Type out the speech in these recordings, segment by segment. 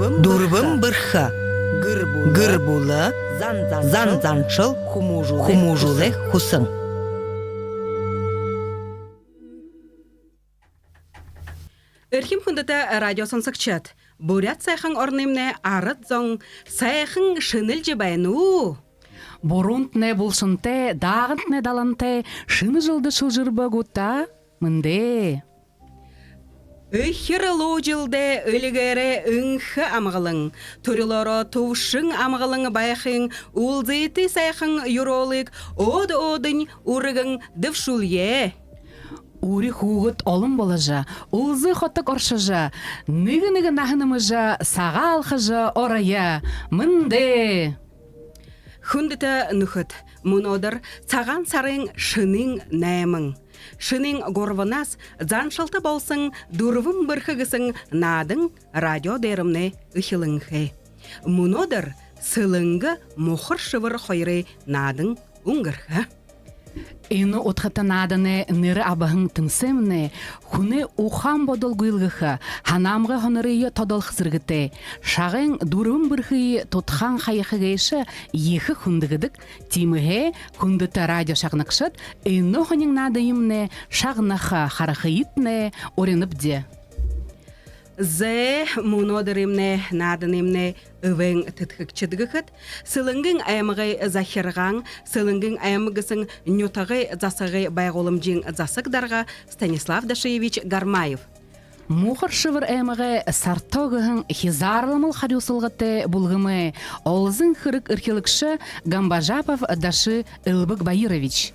Дурвым бырха. Гырбулы. Занзаншыл. Хумужулы хусың. Эрхим хүндэtä радио сонсогчид. Бурят сайхан орнымне арыт зоң сайхан шынылжы байну. Борунд не булшынте, дағынт не даланте, шыны жылды шылжырбы гутта, мынде. Ихир ложилде өлігері үңхі амғылың, түрілері тушың амғылың байқың, улзеті сайхан юролық, од-одын урығың дывшуле. Ури хугут олым болажа, улзы хотык оршажа, ныгы-ныгы нахынымыжа, саға алхажа орая, мынде. Хүндіті нүхіт, мұнодыр саған сарың шының нәмің. Шының горванас заншылты болсың, дұрвым бірхігісің надың радио дерімне үхіліңхе. Мұнодыр сылыңғы мұхыр шывыр қойры надың ұңғырхы. Эну отхата надане ныры абахың тыңсемне, хуне ухан бодол гуйлгыха, ханамға хонырыйы тодол хызыргыте. Шағын дурым бірхи тотхан хайықығайшы ехі хундығыдық, тиміге хундыта радио шағнықшыт, эну хонын надайымне шағнаха харахыйтне орынып де. Зе мұнодырымне надынымне өвен түтхікчідгіхіт, сылыңгың аймығы захирған, сылыңгың аймығысың нютағы засығы байғолым жин засықдарға Станислав Дашевич Гармаев. Мухар шывыр аймығы сартоғығын хизарлымыл харюсылғыте бұлғымы, олзың хырық үркелікші Гамбажапов Дашы Илбык Байырович.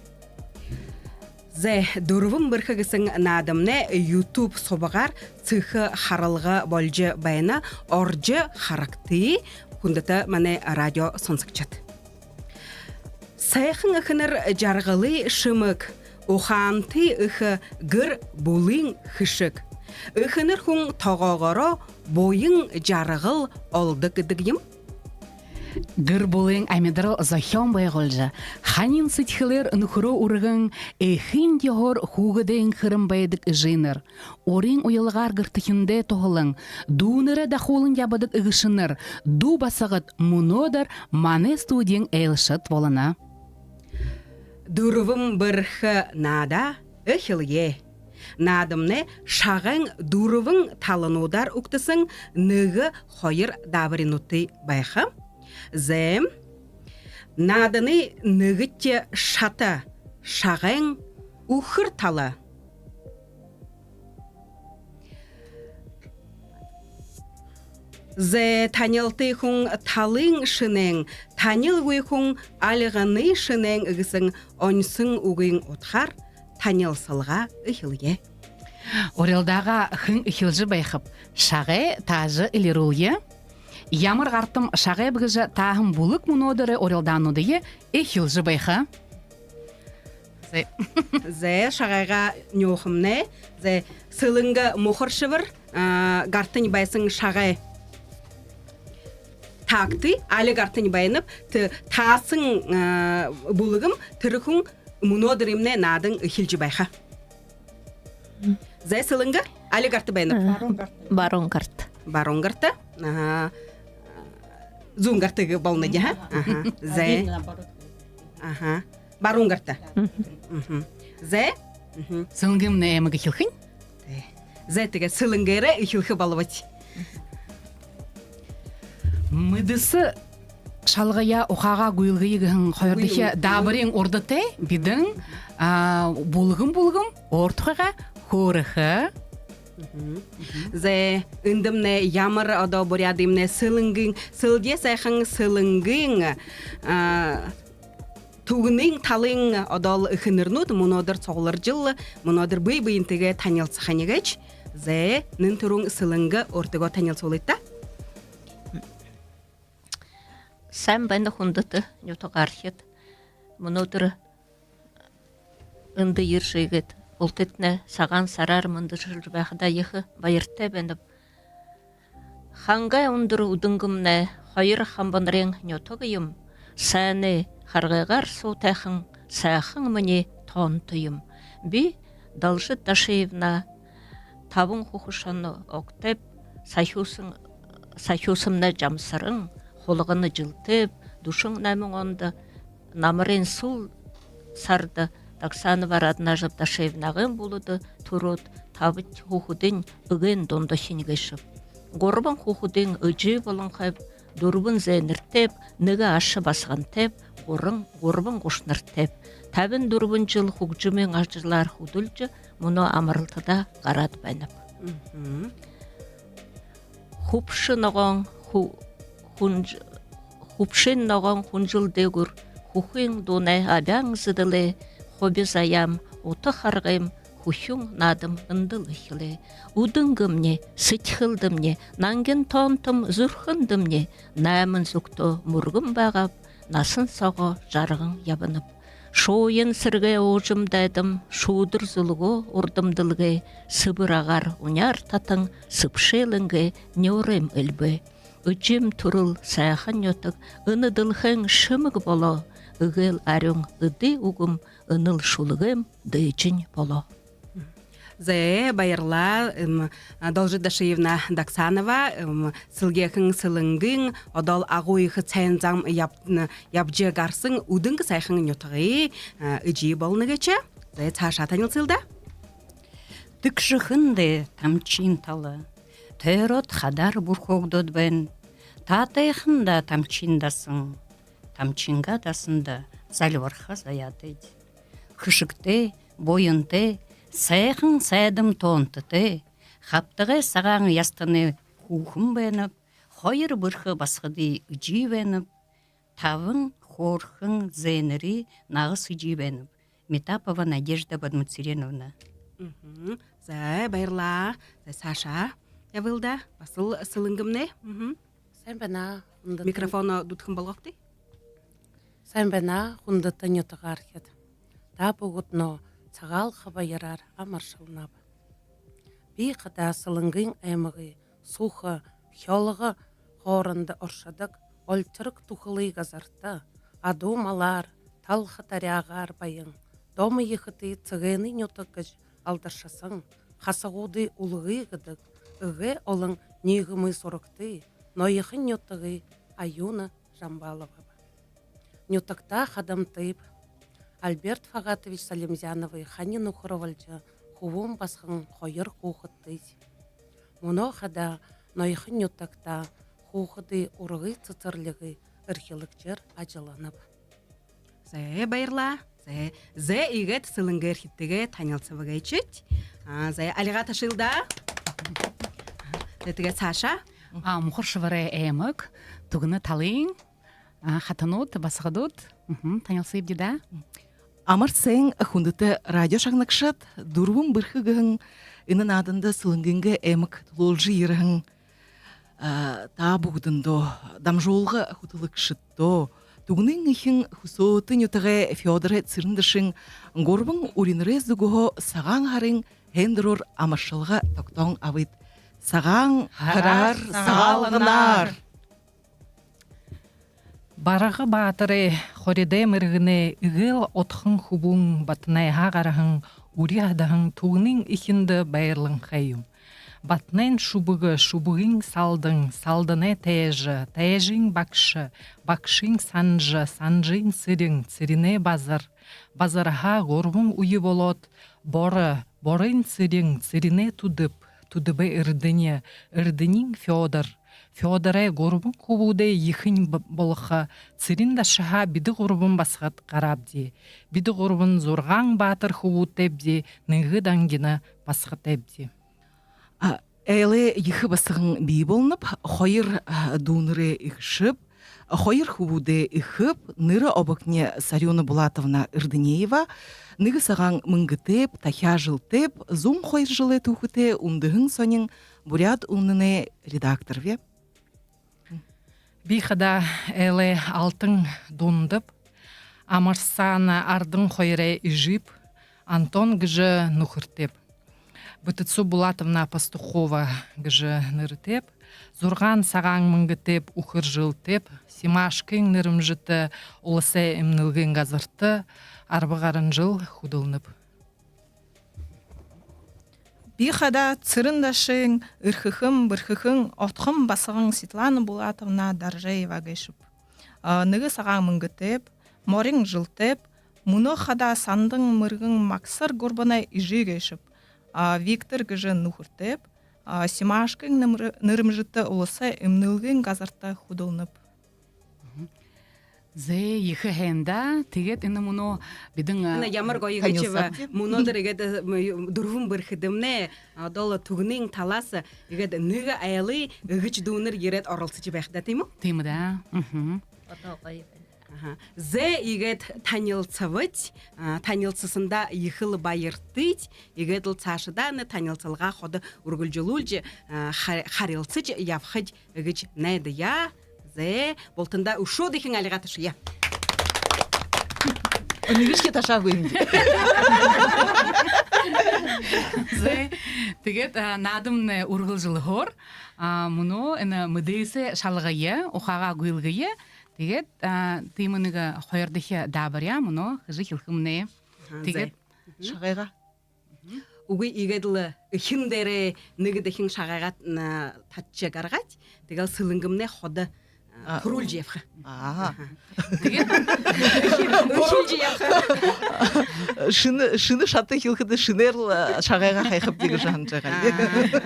Зе дұрвым бірхігісің надымне YouTube собағар цыхы харылғы болжы байына оржы характы күндіті мәне радио сонсықчат. Сайқын үхінір жарғылы шымық, ұханты үхі гір бұлың хышық. Үхінір хүн тоғағыры бойың жарғыл олдық дігім. Гыр болың әмедірі захион байғылжа. Ханин сытхылыр нүхірі ұрығын әхін дегор хуғыдың қырым байдық жиныр. Орын ойылғар гыртықынде тоғылың. Дуыныры дақолын ябадық ұғышыныр. Ду басағыт мұнодыр маны студиян әйлшыт болына. Дұрвым бірхі нада үхілге. Надымне шағын дұрвың талынудар ұқтысың нүгі қойыр дабыринуты байқы. Зем, надыны нүгітте шата, шағын ұхыр талы. Зе танилты хүн талың шынен, танил гүй хүн алығаны шынен үгісің онсын үгін отхар, танил сылға үхілге. Орелдаға хын үхілжі байқып, шағы тажы илерулге. Ямыр ғартым шағай бұғыжы тағым бұлық мұнодыры орелданудығы эхилжі байқа. Зе шағайға нөхімне, зе сылыңғы мұхыр шывыр, ғартын байсың шағай тақты, алі ғартын байынып, тасың бұлығым түріхің мұнодырымне надың эхилжі байқа. Зе сылыңғы алі ғарты байынып? Барон қарт. Барон қарты? Зунгартыгы болнады, ха? Зе. Барунгарта. Зе. Сылыңгымны әмігі хилхын? Зе теге сылыңгыры хилхы балывать. Мыдысы шалғая ұқаға гүйлгейгін қойырдығы дабырын ордыте бидің бұлғым ортыға хорыхы. Зе үндімне ямыр ода борядымне сылыңгын, сылге сайхың сылыңгын туғының талың одал үхінірнуд, мұнодыр соғылыр жылы, мұнодыр бұй-бұйынтыға танил сақанегеч, зе нын тұрың сылыңғы ортыға танил солытта? Сәм бәнді құндыты, нютоға архет, мұнодыр үнді ершігет. Олтетне саған сарар мынды жырбақыда ехі байыртты бәндіп. Ханға ұндыр ұдыңгымне хайыр хамбанрен нетогайым, сәне харғығар соутайхың, сәхің міне тонтыйым. Би Далжы Дашевна табын құқышаны оқтеп, сайхусын сахюсымна жамсырың, холығыны жылтып, душың нәмің онды, намырен сул сарды, таксаны бар адына жыпташевнағын болуды, турут, табыт хухудын үген дондошын гешіп. Горбан хухудын үжі болын қайып, дұрбын зәніртеп, нігі ашы басған теп, горбан қошныртеп. Тәбін дұрбын жыл хугжымен ажырлар худылжы, мұны амырылтыда қарад бәніп. Хупшын оған хунжыл дегір, хухын донай абяң зыдылы, хоби заям, оты харғайым, хухюң надым ындылы хілі. Удыңгымне, сытхылдымне, нанген тонтым зүрхындымне, нәмін зүкті мұргым бағап, насын сағы жарғын ябынып. Шойын сірге оғжымдайдым, шудыр зұлғы ұрдымдылғы, сыбыр ағар уняр татың, сыпшелінгі неурем үлбі. Үджім тұрыл саяхан йотық, ыныдылхың шымыг боло, үгіл әрің үді угым, ыныл шулығым дыйчын боло. Зе байырла Должи Дашиевна Даксанова сылгехың сылыңгың одал ағуйықы цәйінзам ябжы гарсың үдіңгі сайхың нютығы үжі болыны кече. Зе цаша таныл сылда? Тікшіхінді тамчин талы, тәрот хадар бұрхоғдод бән, татайхында тамчиндасың, тамчинга дасында зальварха заядыд. Күшікте, бойынте, сайхың сайдым тонтыты, хаптығы саған ястыны хухым бәніп, хойыр бұрхы басқыды үжі бәніп, тавың хорхың зәнірі нағыс үжі бәніп. Метапова Надежда Бадмуцереновна. Зе байырла, зе Саша явылда, басыл сылыңгымне. Сәмбәна Микрофоны дұтқым болғақты? Сәмбәна хундыты нютығар хед. Та бұғытно цагал хабайырар амаршылнап. Би қыда сылыңгың әміғі, сухы, хиолығы ғорынды оршадық, ольтырық тұқылы газарты, аду малар, талқы таряғар байың, домы ехыты цығыны нютығыж алдыршасың, қасығуды ұлығы ғыдық, үгі олың негімі сорықты, нойықын нютығы аюны жамбалығы. Нютықта қадамтыйып, Альберт Фагатович Салимзяновый ханин ухыровальчы хувым басқын қойыр қуғыттыз. Мұно қада нойқын нютақта қуғыды ұрғы цыцырлығы үрхелікчер ажыланып. Зе байырла, зе игет сылыңгыр хиттіге танылсывыға ечет. Зе алиға ташылда. Зетіге Саша. Мұқыр шывыры әмік, тұғыны талың, хатанут, басығыдут, танылсып деді. Амар сәң хундыты радио шағнақшат, дұрвым бірхігің, инын адында сылыңгінгі әмік тұлолжы ерігің, та бұғдындо, дамжолғы хутылық шытто, тугнын ихин хусоты нютығы Феодоры цирындышың, горбың уриныры зүгіғо саған харың хендерор амаршылға тоқтон авыд. Саған харар сағалғынар. Барағы батыры хориде міргіне үгіл отхын хубун батынайға қарағын ури адағын туғының ихінді байырлың қайым. Батнайн шубығың салдың, салдыны тәйжі, тәйжің бақшы, бақшың санжы, санжың сірің, сіріне базар. Базарға ғорбың үйі болот, борын сірің, сіріне тудыбы үрдіне, үрдінің Феодор. Феодорай ғорбың қубуды ехін болыққа, цирин да шыға биді ғорбың басқат қарабди. Биді ғорбың зорған батыр хубуд тәбді, ныңғы даңгені басқат тәбді. Әлі ехі басығын бей болынып, хойыр дұныры үкшіп, хойыр хубуды үкіп, ныры обықне Сарёна Булатовна Үрдінеева, нығы саған мұңгытып, тахя жылтып, зум хойыр жылы тұхыты ұндығын сонын бурят ұныны редактор ве. Бейхада әлі алтын дундып, амарсаны ардың хойыры үжіп, Антон гжы нұхыртып. Бытыцу Булатовна Пастухова гжы ныртып, Зурған саған мұңгытып, ұқыр жылтып, Симашкың нырым жыты, олысы емнілгін газырты, арбығарын жыл худылынып. Бихада цырындашың, ырхыхым, бырхыхың, отхым басығың Светлана Булатовна Даржаева гайшып. Ныгы саған мыңгытып, морың жылтып, мұны хада сандың мырғың максар горбанай ижи гайшып. Виктор гыжы нухыртып, Симашкың нырымжыты олысы имнылгын газарта худылнып. Зе ихе хенда тигет ины муну бидин Ана ямар гойгычева мунодыр игет дурвун бырхыдымне дола тугнин таласы игет ныга аялы ыгыч дуныр ерет орылсычы бэхда тейму? теймы да. Зе игет танилцавыть, танилцысында ихыл байыртыть, игет лцашыданы танилцылға ходы ургулжулульжы харилцыч явхыч ыгыч найды я, зе болтында ушо дехин алиға тышы я. Нигишке таша көйінді. Зе тигет надымны ургылжылы хор, муну мыдыйсы шалғайы, ухаға гуйлгайы, тигет тыймыныга хойырдыхе дабаря, муну хыжы хилхымны. Тигет Шағайға. Угы игедлы хиндере ныгыдыхин шағайға татчы гаргать, тигел сылынгымне ходы Хуруль жевха. Шыны шаты хилхыды шынерл шағайға қайқып дегі жағын жағай.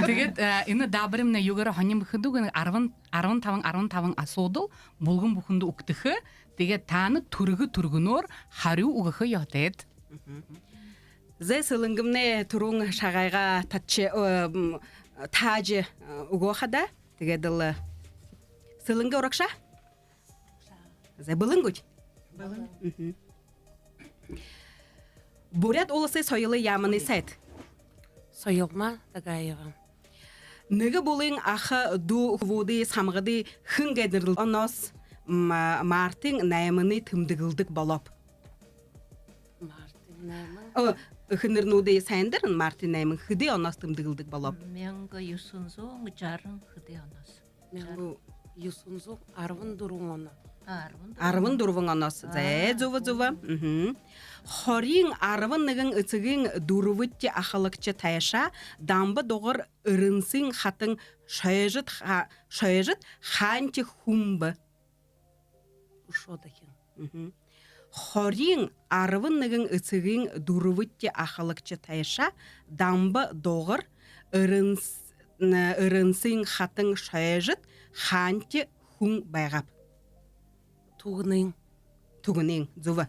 тигет ины дабарымны югара ханим бухыдугын арвын тавың асодыл, булгын бухынды уктыхы, тигет таны тургынор харю угыхы яhtет. Зе сылынгымне турун шағайға татчы тажы угохада, тигеділі сылыңга оракша? Зе былынгуч? Бурят олысы сойылы ямыны сайт. Сойылма Тагаева. Ныгы болың ахы ду хвуды самғыды хынгедірл онос Мартин наймыны тымдығылдық болоп. Мартин наймы? Хынырнуды сайындырын Мартин наймын хыды онос тымдығылдық болоп. Менгі юсунзоң жарың хыды анас. Мен Юсунзу арвын дурун оны. Арвын дурвын онос. Зэ зува. Хорин арвын нығын үцігін дурвытте ахалықчы тайша дамбы доғыр ырынсың хатын шайыжыт ханчы хумбы. Ушодахин. Хорин арвын нығын үцігін дурвытте ахалықчы тайша дамбы доғыр ырынсың хатын шайыжыт ханчы хум байгап. Тугының, зува.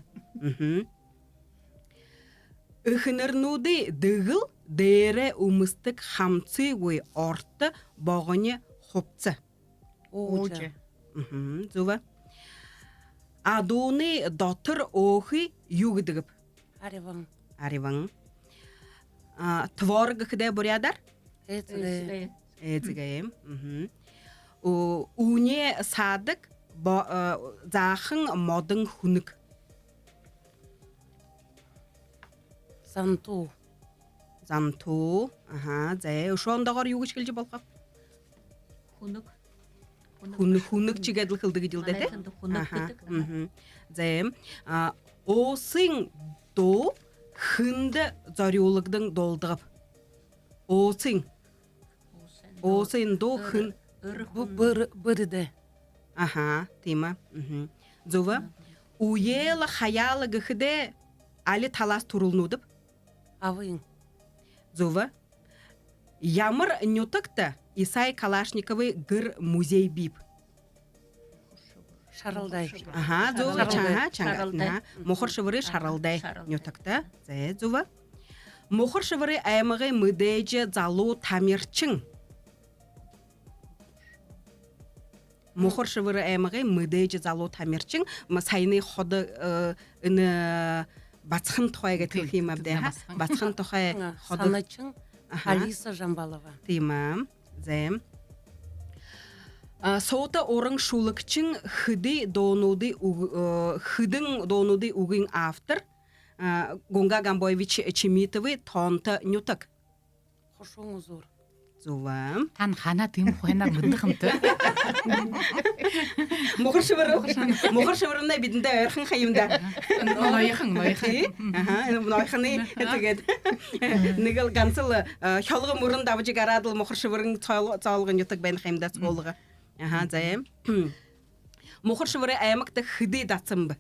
Үхінірнуды дығыл дәрі умыстық хамцы өй орты бағыны хопцы. Оуча. Зува. Адуны дотыр оғы югдығып. Ариван. Творғы кіде бұрядар? Эцігайым. Уне садық зақын модың хүнік. Занту. Зәй, ұшуандағар югыш келжі болқап? Хүнік чигеділ қылдығы жылдеді? Зәй, осың до хынды зариолығдың долдығып. Осың до хын Бұрыды. Тима. Зува. Уелы хаялы гыхыде али талас турулнудып. Авың. Зува. Ямыр нютыкты Исай Калашниковы гыр музей бип. Шаралдай. Зува. Чаңга. Мохыр шывыры шаралдай нютыкты. Зува. Мохыр шывыры аймығы мыдейджі залу тамирчың. Мохор шывыры аймығы мыдейджі залу тамирчың, сайны ходы бацхын тұхайға тілхейм абды. Бацхын тұхай ходы... Саначың Алиса Жамбалова. Теймам, зәйм. Соута орың шулықчың хыдың донуды уғын автор Гунга Гамбоевич Чемитовы тонты нютық. Хошоң ұзор. Зува. Тан хана тим хойнар мындыхынты. Мохор шыбырында бидінде өрхін қайымда. Нойхын. Нойхыны этегет. Нигел гансыл хялғы мұрын давы жигарадыл мохор шыбырын цалғын ютық бәйін қайымда цолығы. Зайым. Мохор шыбыры аймақта хыды датсым бы.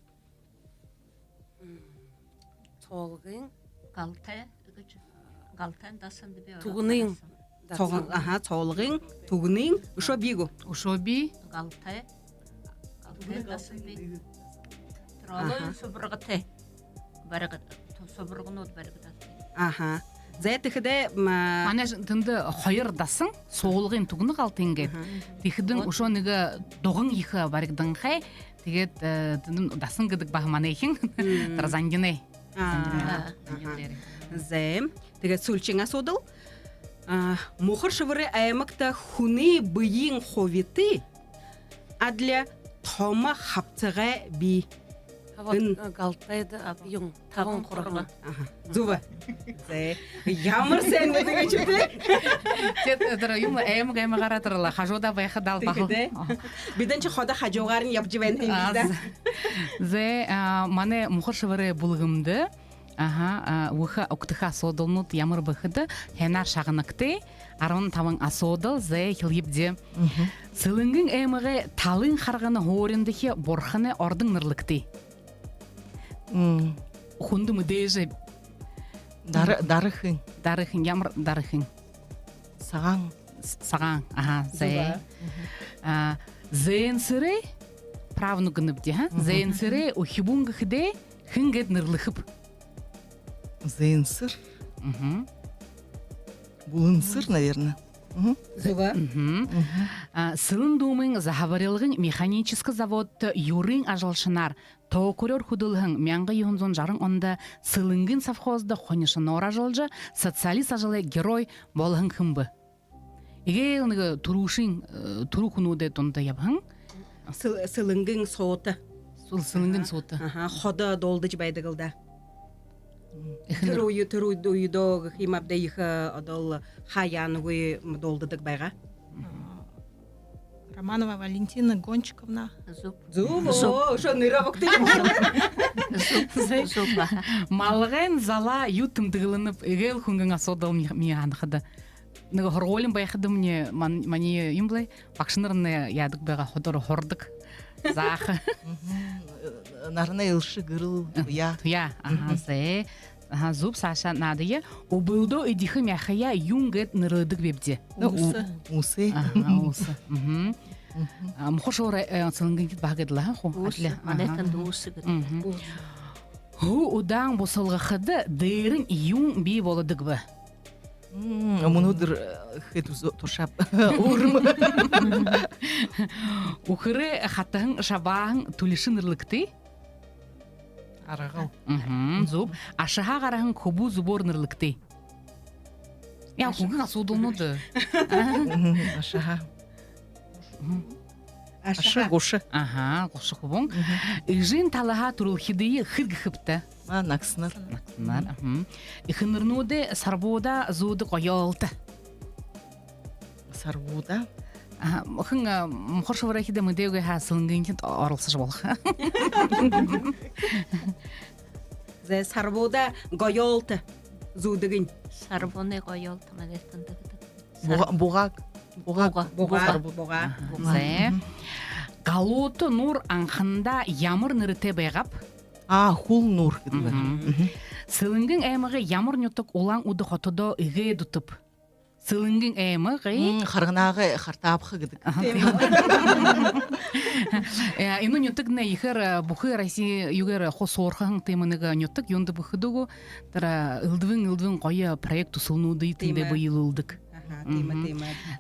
Толғын, Галтан дасын бе. туғының. Цолғын, туғының, ұшо бигу. Ушоби. Галтай дасын бе. Тролы собырғыты. Собырғын от бәргіді. Зая тихиде Ана тынды хойыр дасың, соғылғын тугыны қалтынге. Тихидin ушо нига доғын ихы баргдың хай, тигет тындын дасың гыдык бағыманы ехін, таразангіне. Займ, тигет сульчиңа содыл. Мухыр шывыры аймақта хуны бұйын ховеті, адля тома хаптыға би. Галтайды абйың, тағын құрғы. Зува. Ямыр сән өтіге чүпті? Тет юм эм гэм гаратырла хажода байха дал баху. Биденче хода хажоғарын яп жібен теңгейді. Зе мане мухыр шывыры булгымды. Уха октыха содылнут ямыр бахыды. Хенар шағыныкты. Арон тавын асодыл зе хилгипде. Сылынгын эміге талын харғаны хорындығы борханы ордың нырлыкты. Хунды мүдейжі Дарыхын. дарыхын, ямыр дарыхын. Саған. Саған, зе. Зейн сыры правну гыныбде, зейн сыры ухибунғы хыде хынгет нырлыхып. Зейнсыр. Булынсыр, наверное. Зува. Сылын думын захаварылғын механический завод юрын ажалшынар тоқырыр худылғын мяңғы юнзон жарың онда сылынгын совхозда хонышын ора жолжы социалист ажалы герой болғын хымбы. Еге турушын туру күнуде тонда ябғын. Сылынгын соты. Сылынгын соты. Хода долды жібайды қылда. Түру дойдо химабда ихы адал хаяны гой долдыдык байга. Романова Валентина Гончиковна. Зубо, шо ныра вакты. Малғын зала ютым дығылынып, егел хүнгін асодал мне анықыды. Нығы хорголин байқыды мне, мане имблай, бақшынырыны ядық байға ходоры хордық. Зақы. Нарына илшы гырыл, туя. Туя, зе. Зуб Саша надые. Убылдо идихы мяхая юнгет нырыдық бепде. Усы. Усы. Мұхош орай сылынгын кет бағыдыла. Манеттен дуысы гыды. Ху удаң босылғы қыды дырын юн бей болыдық бі. Мұнудыр хет тошап урм. Ухыры хаттығын шабағын түлішін ырлықты. Арағыл. Зуб. Ашыға қарағын көбу зубор нырлықты. Я хүнгін асудылнуды. Ашаға. Ашы гошы. Гошы құбың. Үжін талаға тұрылхидыйы хырғы қыпты. Наксынар. Ихынырнуды сарбода зуды қойылды. Сарбода? Хың мұқыршы варахида мүдеуге сылынгын кент орылсыж болға. Зе сарбода гойолты зудыгын. Сарбоны қойылды манеттен дығыды. Бұғақ. Бұға. Зе. Галуты нұр аңқында ямыр нұрыте байғап. Хул нұр. Сылынгын әмігі ямыр нөтік олан ұды қотыда үге дұтып. Сылынгын әмігі... Қарғынағы қартапқы гідік. Ину нөтік не ехер бұқы Россия югер қос орқығын темінігі нөтік йонды бұқыдығы ылдывын қойы проект ұсылынуды етінде бұйыл ұлдық.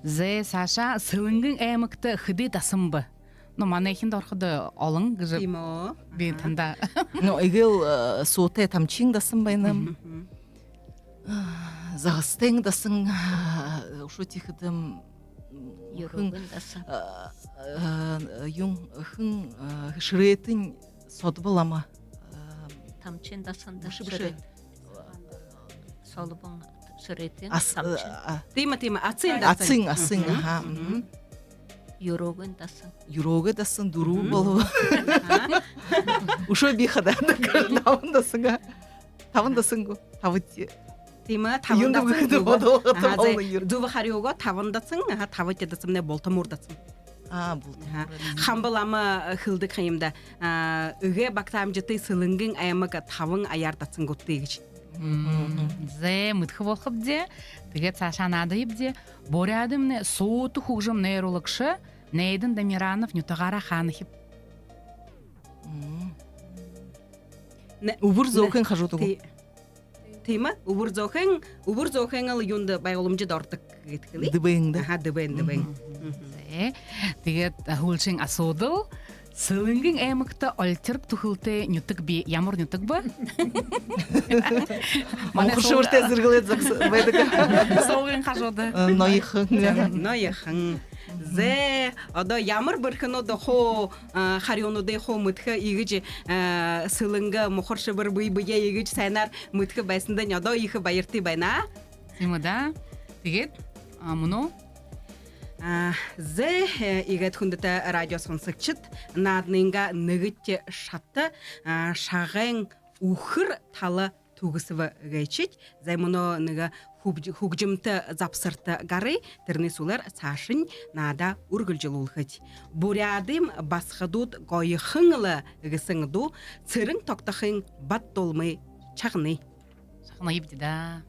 Зе Саша сылынгын әмікті хыды тасымбы. Но мана ехінде орқыды олың ғыжып бен танда. Егел соты тамчың дасым байным. Зағыстың дасың ұшу тихідім Юругын дасы. Хың шыретін соты болама. Тамчын дасында шырет. Солыбың сүретін Ас- тамчын. а- Тима ацин да Ацың, аха. Юрогын тасын. Юрога дасын, дуру болу. Ушо бихада, тавындасың, тавындасың го, тавыт. Тима Юнда выходы воду, тавылны юр. Дува хариого тавындасың, тавыт едасың не болтамурдасың. Бұл. Хамбалама хылды кайымда ыге бактам жыты сылынгын аямага тавың аярдасың готтегич. Зе мытхы волхып де, тіге цашанады ебде, борядымны сооту хугжым нейрологшы, нейдін Дамиранов нютағара ханахип. Убур зоукен хажутугу. Тима убур зохен ал юнда байгылымжы дортык кеткили. Дыбыңды. Аха дыбен. Зе, тіге хулшың асодыл, сылынгын әмікті альтерк тухылты нютык би, ямыр нютык бы? Маңқыршы өрте зіргілет зақсы. Соғын қажоды. Нойықың. Нояхын. Зе, ода ямыр бірхін ода хо харионуды хо мытхы игіжі сылынға мұқыршы бір бұй-бұя игіж сайнар мытхы байсында нядо ихы байырты байна. Симада, тіге, мұну? Зе игет хүндіті радиосын сықчыт, надныңға нүгітте шатты шағын ұхыр талы туғысывы ғайчет. Зай мұны нүгі хугжымты запсырты гары, тірні сулар сашын нада үргілжіл ұлғыт. Бурядым басқыдуд ғойықыңылы ғысыңыду, цырың тоқтақың бат долмай чағыны. Шақына ебді да.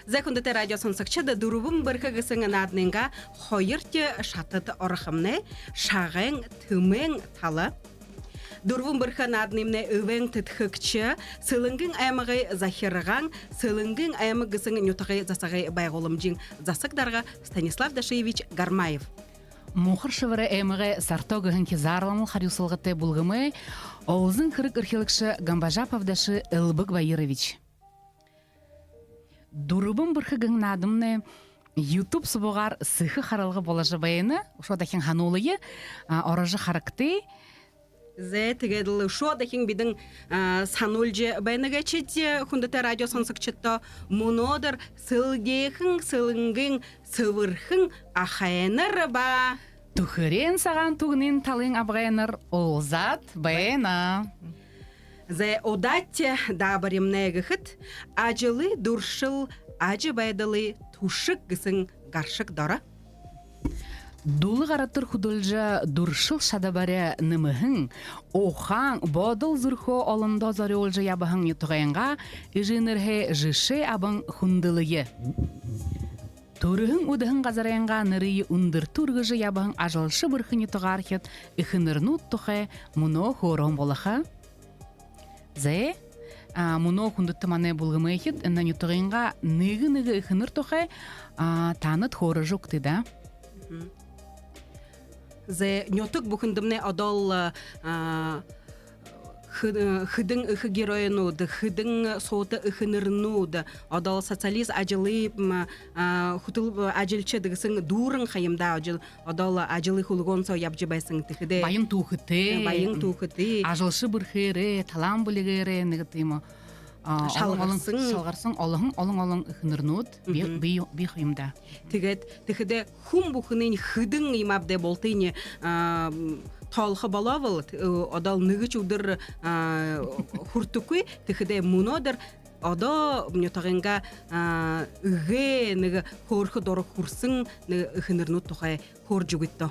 Зәкүндәте радио сонсакчы да дурубым бирхе гысыңын адныңга хойырте шатыт орхымны шағың түмен талы. Дурвун бирхан аднимне өвен тытхыкчы, сылынгын аймагы захирган, сылынгын аймагы гысың нютагы засагы байголымжин засыгдарға Станислав Дашевич Гармаев. Мухыр шывыры әмігі сартогығын кезарламыл харюсылғыты бұлғымы, оғызын қырық үрхелікші Гамбажапов дашы Элбык Байырович. Дурубым бірхігін надымны YouTube сұбығар сыхы харылғы болажы байыны, шодахин ханулығы, оражы харыкты. Зе тегеділ шодахин бидің санульжы байыныға четте, хүндіте радио сонсықчытты, мұнодыр сылгейхін, сылынгын, сывырхын ахайыныр ба. Тухырен саған туғынын талын абғайыныр олзат байына. Зе одатте дабаримне гыхыт, ажылы дуршыл, ажы байдылы тушык гысың гаршык дора. Дулы ғараттыр худылжа дуршыл шадабаря нымыхын, охан бодыл зырхо олымда зары олжа ябахын ютығайынға, ижинырхе жышы абын хундылығы. Турыхын удыхын ғазарайынға нырыйы ундыр тургыжы ябахын ажалшы бірхын ютығархет, ихынырнут тұхай мұно хорон болаха. Зе, мұно хундытты мане бұлғымы ехет, үннан ютығайынға ныгы-ныгы ихыныр тұхай таныт хоры жоқты да. Зе нётык бухындымне одол хыдың ыхы героинуды, хыдың соты ыхынырнуды, одол социалист ажылы хутыл ажылчы дығысын дурын қайымда одол ажылы хулгон со ябжыбайсын тіхіде. Байын туғыты. Ажылшы бірхері, талам білігері, нығытымы. Шалғарсын олың ұхынырнуд бей қойымда. Тіхіде хум бұхынын хыдың имабде болтыны талқы балавыл, одал нығыч ұдыр хұртықы, тіхіде мұнодыр, ода мұнетағынға үге нығы хорқы доры хұрсын ұхынырнуд тұқай хор жүгітті.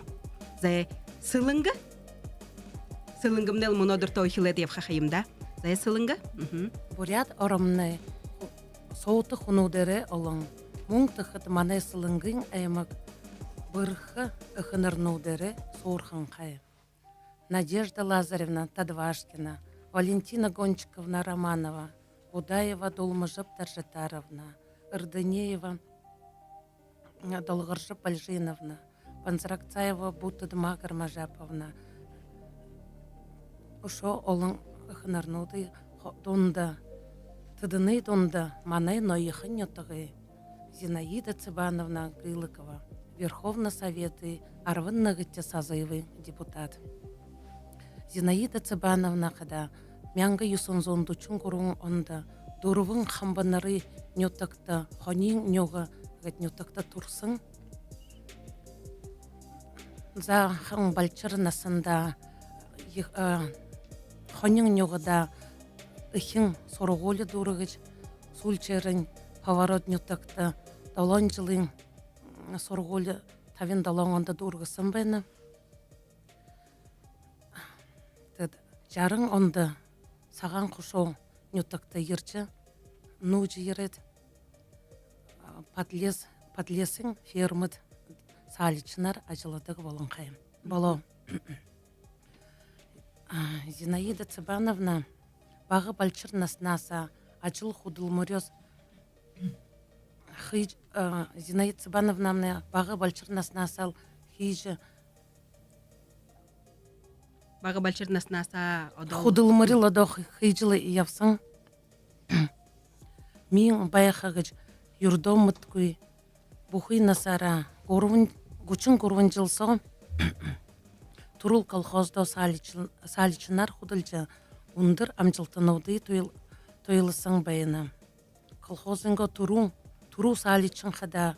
Зай сылыңғы? Сылыңғымнел мұнодыр тауқилет ев қақайымда. Зай сылыңғы? Бурят оромны соуты хунудere олон. Мунтыхыт мане сылыңгын аймак бырхы ыхынырнудere соурхан қайы. Надежда Лазаревна Тадвашкина, Валентина Гончиковна Романова, Удаева Долмыжып Таржетаровна, Ирдынеева Долгыржып Альжиновна, Панзракцаева Бутыдма Гармажаповна. Ушо олон ыхынырнуды донда, тыдыны донда, манай нойыхын йотығы. Зинаида Цыбановна Грилыкова, Верховный Советы, Арвыннығытте сазывы депутат. Зинаида Цыбановна қада, Мяңғы юсунзон дучун курун онда, Дурвын хамбанары ньотықта, Хонин ньоға ньотықта турсын. За хан бальчыр насында, Хонин ньоғада ыхин сорголі дурығыч, Сульчерін поворот ньотықта, Далон жылын сорголі тавин далон онда дурғысын бәйні. Жарың онда саған құшо ньотықта ерчі, нучы ерет, подлесің фермыд саличынар ажыладығы болын қайым. Боло. Зинаида Цыбановна бағы бальчыр наснаса ажыл худыл мұрез. Зинаида Цыбановна бағы бальчыр наснасал хижі Бағы бальчыр наснаса одол. худыл мұрел одох хижілі явсын. Мен баяқағыч юрдом мұткүй бұхый насара гучын көрвін жылсо турул колхозда саличынар худылжа ундыр амжылтынуды тойлысын байына. Колхозынға туру саличын қада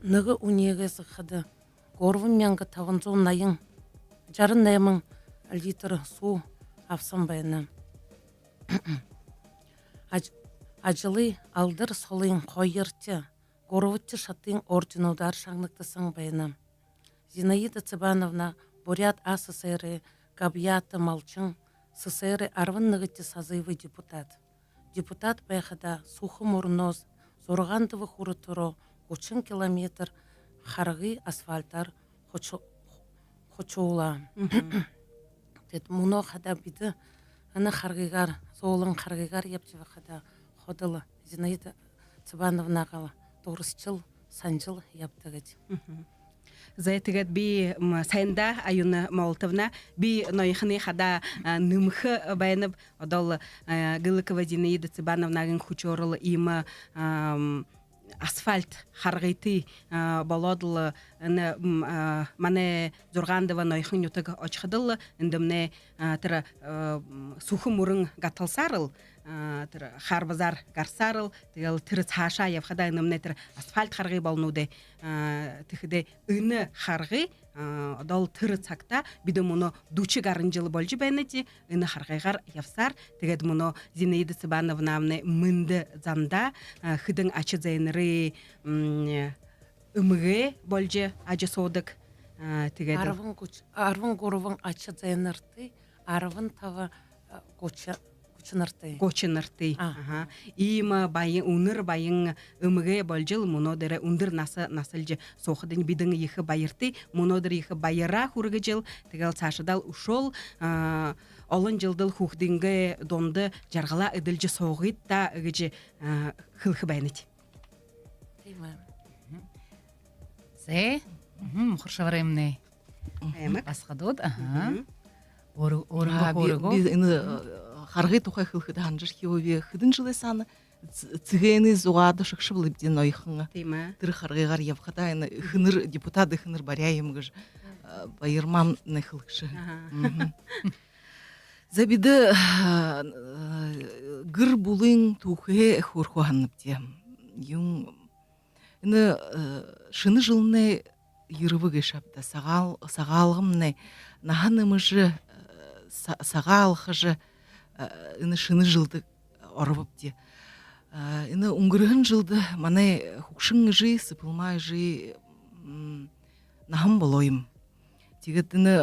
нығы унегесі қады көрвін менгі тавынзон найын жарын наймын литр су афсын байына. Ажылы алдыр солын қойырты, горовытты шатын орденудар шаңлықтысын байына. Зинаида Цыбановна Бурят АССР Габията Малчын ССР Арвыннығыты сазывы депутат. депутат байхада сухы мурноз зоргантовы хурутуро 30 километр харгы асфальтар хочоула. Тет муно хада биді аны харгыгар, соолын харгыгар епчева хада ходылы. Зинаида Цыбановна қала 9 жыл, санжыл яптығыд. Зайтыгат би сайында аюна Молотовна би нойхны хада нымхы байнып одол Гылыкова Зинаида Цыбановнагын хучорылы има асфальт харгыйты болодылы мане Зоргандова нойхын ютыгы очхыдылы индімне тірі сухы мұрын гатылсарыл тірі харбазар гарсарыл тігіл тірі цаша явхада инімне тірі асфальт харгый болнуды тіхіде үні харгый дол тірі цакта биді мұны дучы гарынжылы болжы бәйнеті үні харгайгар явсар тігеді мұны Зинаида Цыбановнамны мынды занда хыдың ачы зайныры үміге болжы ажы содық тігеді. Арвын горвын ачы зайнырты, арвын тава Гочынырты. Има байын, уныр байын үміге болжыл, мұнодыры үндір насылжы соқыдың бидің ехі байырты, мұнодыр ехі байыра хүргі жыл, тігіл сашыдал ұшол, олын жылдыл хухдыңғы донды жарғала үділжі соғыт да үгіжі қылқы байнет. Зе, мұқыршаварымны басқадуд, орынғы хорығы. Харгы тухай хылхыда ханжыр хиове хыдын жылы саны цыганы зуады шықшы былып ден ойхыңа. Тыр харгыгар явхата хыныр депутаты хыныр баряем гыж байырмам не хылкшы. Забиды гыр булың тухе хорхуанып де. Юң шыны жылны йырвы гышапта сағалғымны наханымыжы сағалғыжы ины шыны жылды орвып де. Ины уңгырын жылды мане хукшың жи, сыпылмай жи нахым болойым. Тегет ины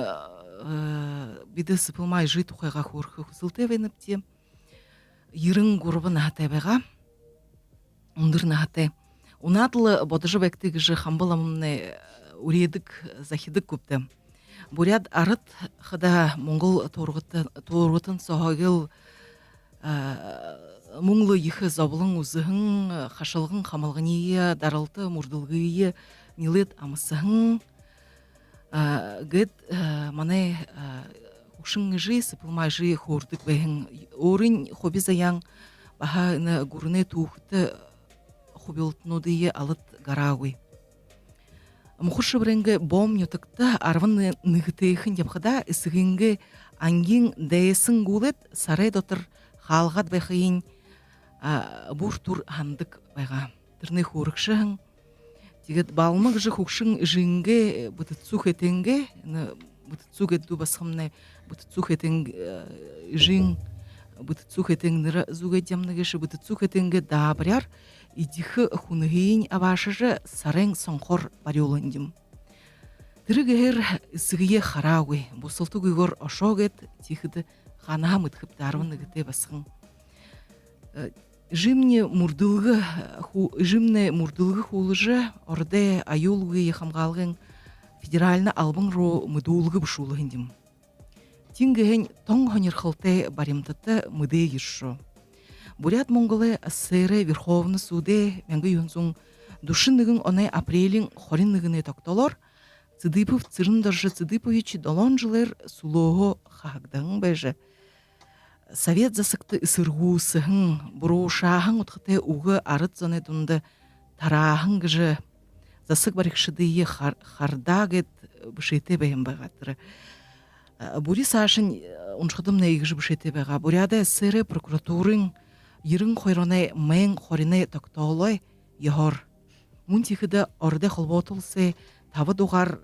биді сыпылмай жи тухайға хорхы хусылты веніп де. Йырың ғұрыбы нахатай байға, уңдыр нахатай. Унадылы бодыжы бәктігі жи хамбыламны уредік, захидік көпті. Буряд арыт хада монгол торғытын соғыл мұңлы ехі забылың ұзығын, қашылғын қамалғыние, даралты мұрдылғые, нилет амысығын. Гэд мане хушың жи, сыпылмай жи хордық бәйін. Орын хоби заяң баха гүріне туғыты хобилтынудые алыт гарауи. Мұқыршы бірінгі бом нютықта арвын нығытыйхын депқыда ісігінгі ангин дәйесін гулет сарай дотыр халғат байқайын бұр тұр хандық байға. Түріне хорықшығын. Тегет балмық жы хұқшың жыңге бұтыцуқ етенге, бұтыцуқ ету басқымны бұтыцуқ етенге жың, бұтыцуқ етеңнірі зуға демнігеші бұтыцуқ етенге дабыряр, идихы хунығейін авашыжы сарың соңқор бариолындым. Тірігер сығые харауы, бұсылты күгір ошоғет тихіді ғана мұтқып дарвын үгіте басқын. Жимне мурдылғы хулыжы орде айолуғы ехамғалғын федеральны албың ро мұдулғы бұшулығындым. Тингіген тоң хонер қылты баримтаты мұды ешшо. Бурят Монголы ССР Верховный суде мәңгі юнзун душынығын онай апрелин хоринығыны тоқтолор, Цыдыпов Цырындыржы Цыдыпович долон жылыр сулоғы қағдың бәжі. Совет засықты ысырғу сығын, бұру шағын ұтқыты уғы арыт зоны дұнды тарағын ғыжы. Засық барықшыдыйы қардағет бұшеті бәйім бағатыры. Бұри сашын ұншқыдым нәйгіжі бұшеті бәға. Буряда ССР прокуратурын Йырың қойроны мәң қорыны тоқтолой ехор. Мұн тихіді орды қылботылсы тавы дұғар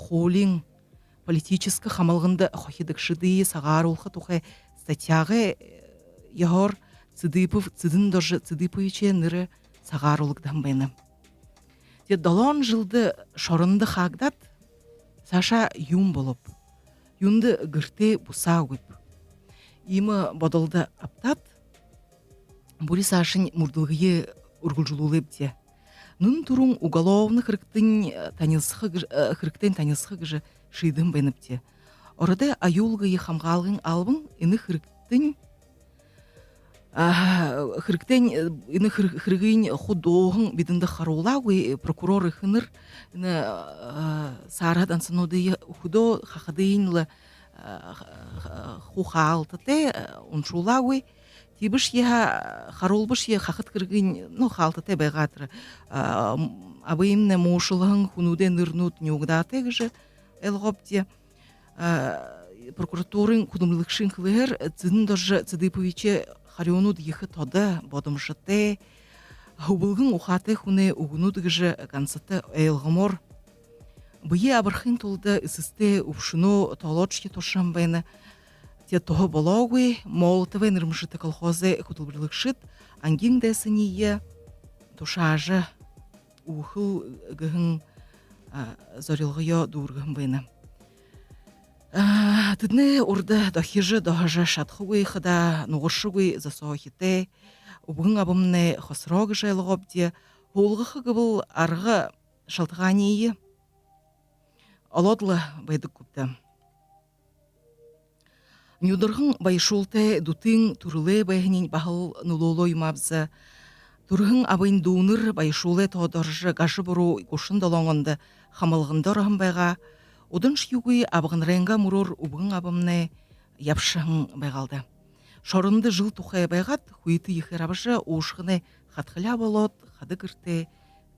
холин политическі қамалғынды қохидықшыды сағар ұлқы тұқы статьяғы ехор Цыдыпов Цыдын дұржы Цыдыповиче ныры сағар ұлықдан бәйні. Долон жылды шорынды қағдат Саша юн болып. Юнды ғырты бұса өп. Имі бодылды аптат Бурис ашын мурдылгые ургулжулулепте. Нун турун уголовны хырктын танылсығы гыжы шыйдым беніпте. Орада аюлгые хамгалгын албын ины хырктын ины хыргын худоғын бидінді харулагы прокуроры хыныр ины сарадан сыноды худо хахадыйнлы хухалтыте уншулагы тибыш я харулбыш я хахат кыргын халтыте байгатыр абыйымне мошылгын хунуде нырнут нюгдате гыжы элгопте прокуратурын кудумлыкшын кылыр цын доржы цыдыповиче харионуд ехы тода бодымшыте хубылгын ухаты хуне угунуд гыжы концерты элгомор бые абырхын толды ысысте упшуну толочки тошамбайны те toho бологы молотовы нырмышыты колхозы худылбырлыкшыт ангин десыние тушажы ухыл гыгын зорилгыё дургын быны. Тыдны урды дохижы дохажы шатхугы хыда нугышугы засоохите убгын абымны хосрогы жайлыгопде хулгы хыгыбыл аргы шалтыгании олодлы байды купты. Нюдыргын байшулте дутын турылы байхнин бахыл нулолой мабзы. Тургын абын дуныр байшулы тодоржы гашы буру кушын долоңынды хамылгындар байга. Удын шюгы абығын ренга мурор убгын абымны япшығын байгалды. Шорынды жыл тухай байгат хуйты ехер абыжы ушғыны хатхыля болот, хады кірте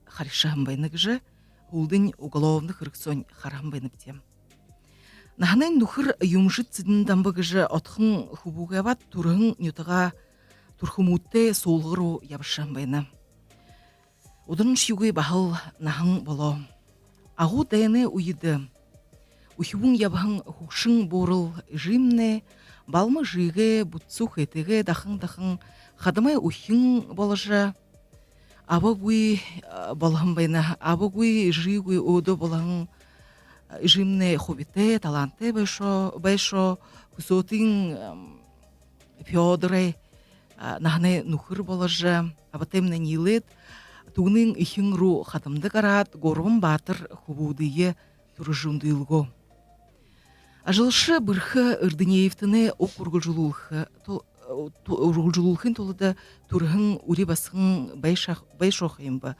харишығын байныгыжы улдын уголовны хырксон харам байныптем. Наханайн нухыр юмшыт цидын дамбыгыжы отхын хубугават тургын нютыға турхумутте солғыру ябышын байны. Удын шюгы бахыл нахын боло. Агу дайны уйды. Ухивун ябхын хушын борыл жимне, балмы жиге, бутсух етеге дахын-дахын хадымай ухин болыжы. Абагуй болғын байна, абагуй жигуй оды болғын жимне хобите, таланте байшо, хусотин Фёдоры, нахны нухыр болыжы, абатемна нилет, тугнын ихин ру хадымды карат, горвын батыр хубудые турыжындылго. Ажылшы бұрхы үрдінеевтіні оқ ургулжулулхын толыда турғын ури басқын байшоқайым ба.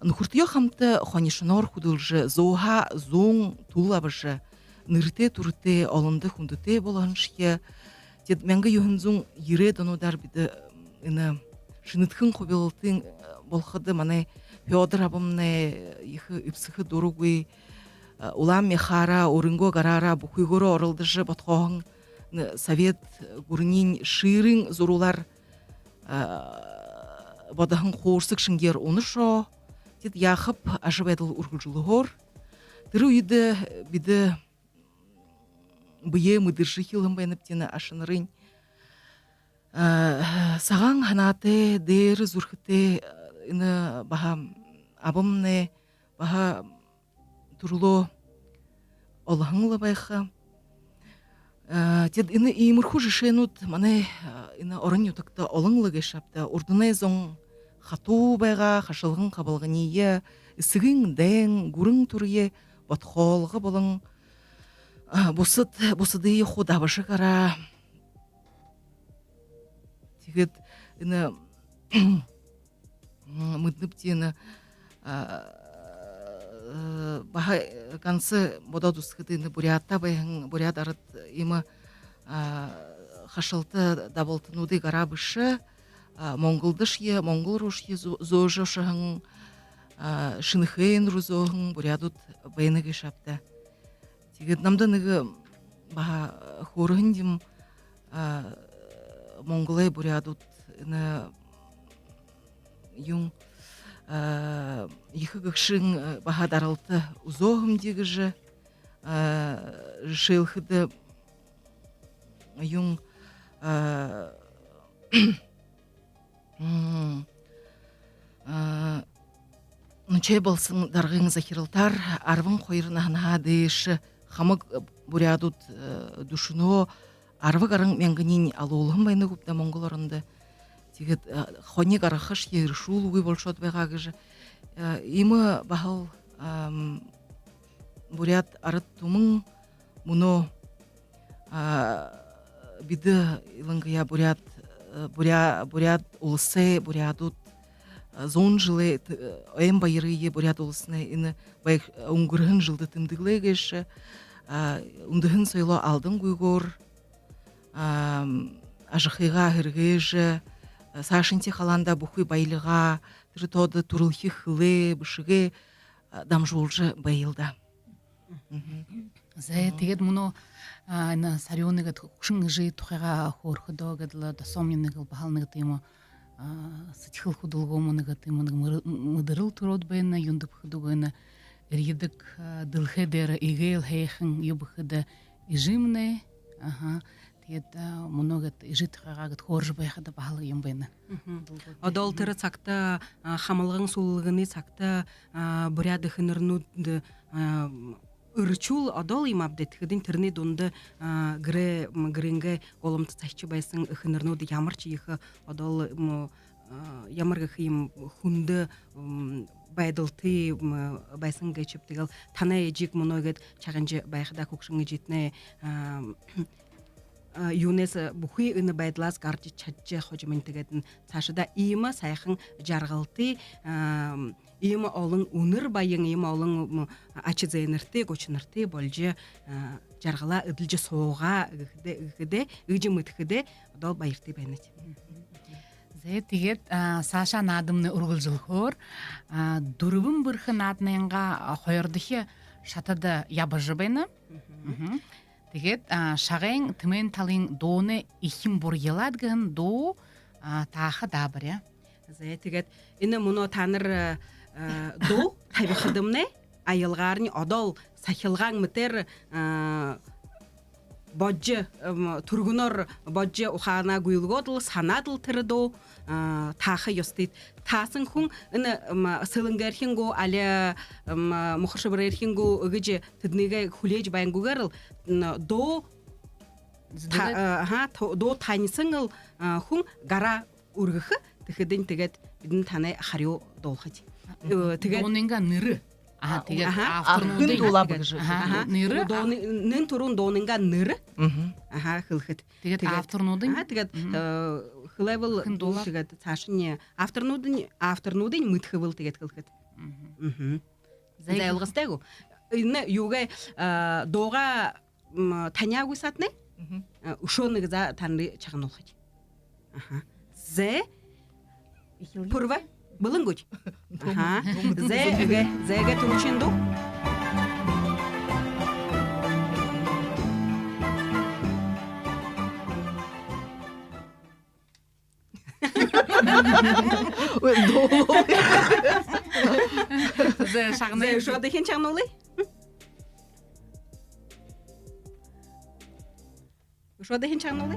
Нұхыртыё қамты қонешынор худылжы зоға зоң тулабыжы, нырте турте олынды хундыте болғаншке, тед мәңгі юхынзың ере донодар биді шынытхын қобелтын болқыды маны Фёдор абымны ехы үпсіхі дорогой улам мехара орынго гарара бухуйгоро орылдыжы батқоғын совет гурнин ширин зорулар бодахын қорсық шынгер оны шо дед яхып ажып әділ ургылжылы ғор тыру үйді биді бие мұдыршы хилым байныптені ашынырын саған ханаты дер зурхыте баха абымны баха турло олахыңлы байха. Тед ины имырху жишенут мане ины орын ютыкта олыңлы гешапта урдыны зоң хату байга хашылғын қабылғыние ісігін дәң гурың турые батхолғы болың босыды худабышы кара тегет ины мыдныптені баха канцы бодадускыдыны бурятта байын бурят арыт имы хашылты дабылтынуды гарабышы моңгылдыш е моңгыл руш е зожошығын шынықын рузоғын бурядут байыныгы шапта. Тегет намданыгы баха хорығын дем моңгылай бурядут юң ехы гықшын баха даралты узоғым дегіжі шелхыды юң нучай болсын дарғың захирылтар арвын қойырнағына дейші хамык бурядут душыно арвы гарың менгінен алуылым байны күпті монголарынды тэгээд хоныг аргахш яршуулгүй болшод байгаа гэж има бахал бурят арат тумын муно бид илангая бурят улсы бурятут зон жылы эм байрые бурят улсны ин бай унгурхын жылды тымдыглэгеш ундыхын сойло алдын гуйгор ажыхыга хергэж сашинти халанда бухуй байлыга тыртоды турылхи хылы бышыге дамжулжы байылда. Зэ тэгээд муно на сарионыгат хушин жи тухайга хорходо гэдла да сомниныг бахалныг тимо сэтхэл худулгомыныг тимо мыдырыл турод байна юндып худугына ридик дылхедер игел хейхэн юбхеда ижимне тэгээд муногат ижитхагат хорж байхада бахал юм байна. Одол тыры цакта хамылгын суллыгыны цакта буряды хынырнуд ырчул одол имабдет хыдын тырны дунды гренге голомты цайчы байсын хынырнуд ямарчы ихы одол ямарга хыйм хунды байдылты байсын geçip дегел тана ежик муногет чагынжы байхада кукшыңы жетне юнес бухи ыны байдлас гарчы чаччы хожиментегетін цашыда има сайхын жарғылты има олың уныр байың има олың ачы зейнірті көчінірті болжы жарғыла ыдылжы соуға үгіде үжі мүтігі дол байырты бәйнет. Зэ тэгээд Саша надымны ургылжыл хор дурыбын бұрхы наднайынға хойырдыхи шатады ябыжы бәйні. Тэгээд шағын тімен талын доны ихим бұр еладгын до тағы дабыр, я? Зэ тэгээд іні мұны таныр до табиқыдымны айылғарыны одол сахилған мүтер боджы тургунор боджы ухана гуйлгодл санадл тырдо тахы ёстит тасын хун ины сылынгерхингу аля мухшыбырерхингу ыгыжы тыдныга хулеж байнгугарл до до танисыңыл хун гара ургыхы тыхыдын тегет бидин таны харё долхать тегет донынга ныры тэгээд авторнуудын дулабыгж ныры нын турун донынга ныры хылхыт тэгээд авторнуудын тэгээд хлевел тэгээд цаашны авторнуудын мытхывыл тэгээд хылхыт зайлгыстагу ины юга дога танягу сатны ушонык за танры чагнолхать зе пурва Былынгуч. Зэгэ турчинду. Зэ шагны шо дехин чагнулы? Шо дехин чагнулы?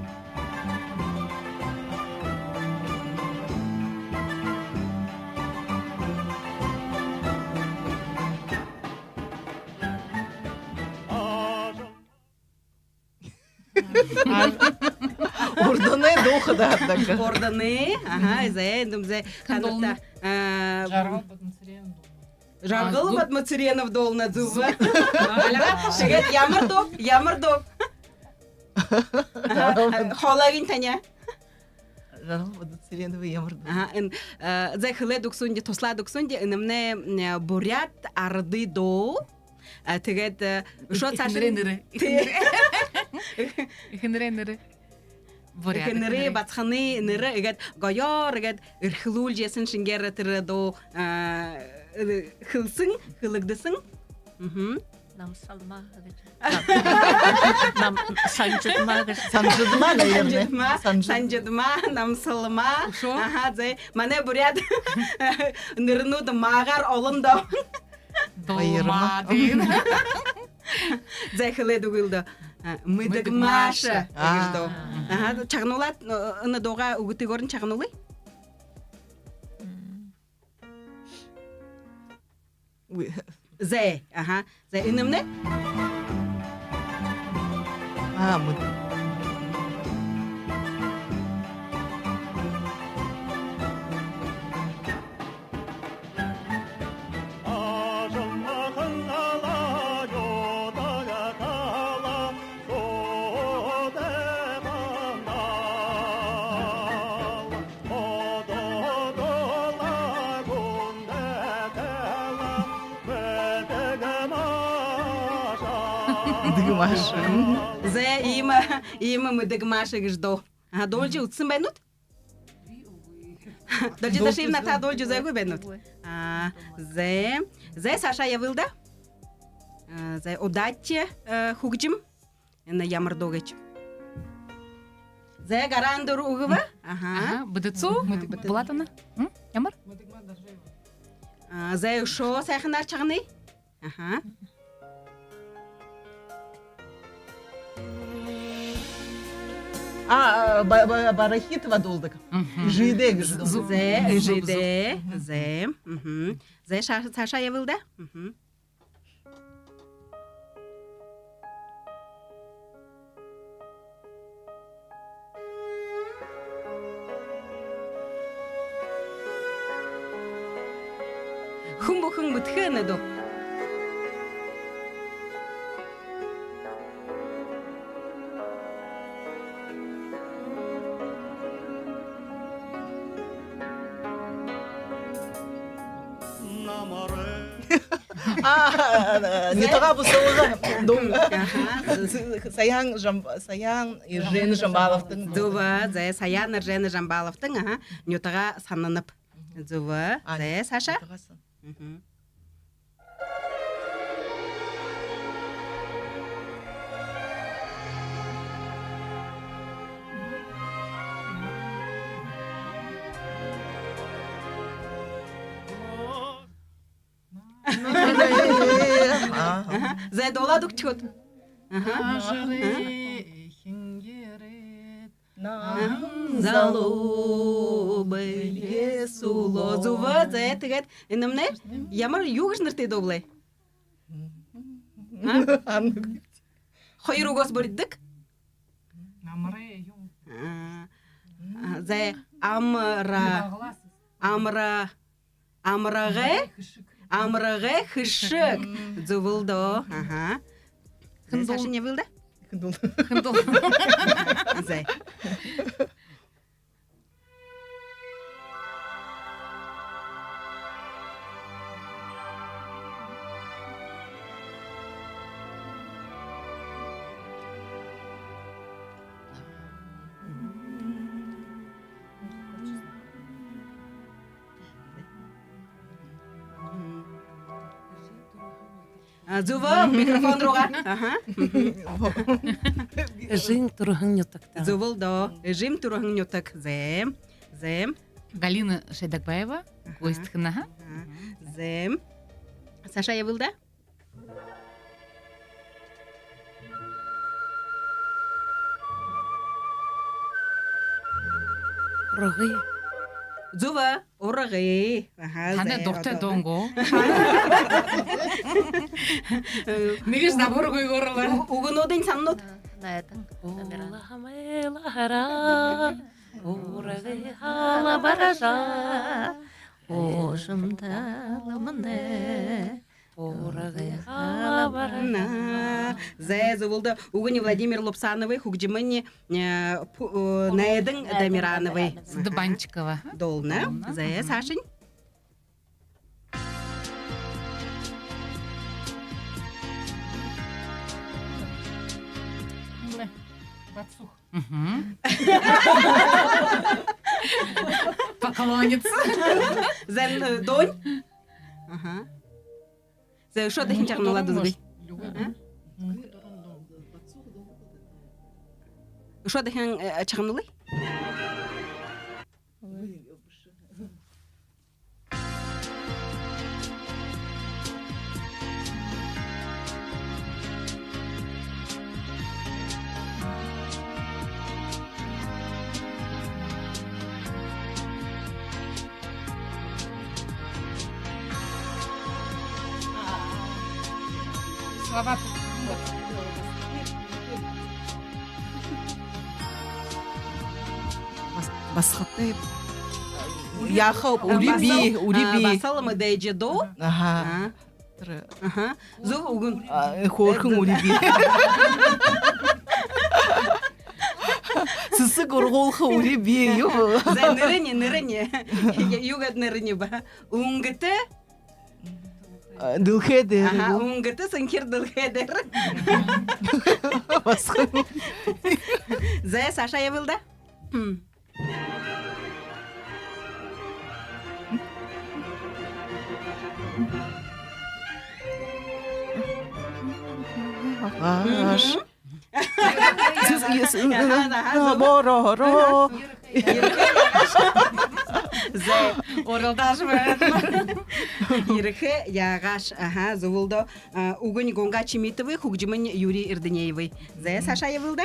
Орданы дохада так. Орданы, зе каналта Жаргыл Батмацыренов дол на зубы. Шегет ямырдок. Холагин таня. Жаргыл Батмацыренов ямырдок. Зе хыле доксунди тосла доксунди инемне бурят арды до. Тэгээд шо цаашны Ихнэрэ Ихнэрэ бацханы нэрэ игэд гоёр игэд ирхлүүл жесэн шингэр тэр до хылсын хылыгдысын намсалма гэж нам санжидма намсалма зе мане бурят нэрнуд магар олондо Дома Зэхлэ дугылда мыдык маша гэгдо. Чагнулат ына дога угыты горын чагнулы? Зэ, зэ инемне? Дыгмашын. Зе има мыдыгмашык ждо. Дольжи утсын бенут? Дольжи дашивна та дольжи зэгу бенут. Зе Саша явылда? Зе удачи хугжим на ямырдогыч. Зе гарандыр угыва? Быдыцу булатына? Ямар? Зе шо сайхынар чагны? Барахитова долдык. Жидек. Зе жиде. Зе Саша явылда? Хумбухын мытхыны до. Не тога бусылыгы. Саян Иржен Жамбаловтың. Зува, зе Саян Иржен Жамбаловтың, нютага санынып. Зува, зе Саша? Зе доладук чот. Залубы суло. Зува, зе тегет. Инымне? Ямар югышныр те доблай. Хойру гос бориддик? Зе Амрage хышык. Зувылдо. Саша не вылда? Хындул. Зе. Зува, микрофон руга. Жин тургын ютакта. Зувылдо. Жим тургын нютак. Зем. Галина Шайдакбаева, Гойстхына. Зем. Саша явылда? Рогы. Зува, орагы. Хана доктор донго. Мигиш набор койгорлар. Угунодын саннот. Наятын. Хамелахара. Урагы хала баража. Ошымда ламане. Урагы хала баража. Зе зувылды угуни Владимир Лобсановый, хугджимыни Наедын Дамирановый. Дыбанчикова. Долна. Зе Сашень. Поклонец. Зе Донь. Зе шо дахин чагнула дузгай? Шо дахин чагнулы? Слова. Басхатып. Яхап, уриби. Басалымы дейджи до. Ага. Зу угун. Хорхын уриби. Сысы горголха уриби. Зе нырыне. Югат нырыне ба. Унгыты. Дылхедер. Унгыты сынкер дылхедер. басқын. Зе Саша ебілді? Ағаш. Бороро. Зе орылдаш Ирхе яғаш, зұвылды. Угын Гонга Чимитовы, Хугджимын Юрий Ирденеевый. Зе Саша ебілді?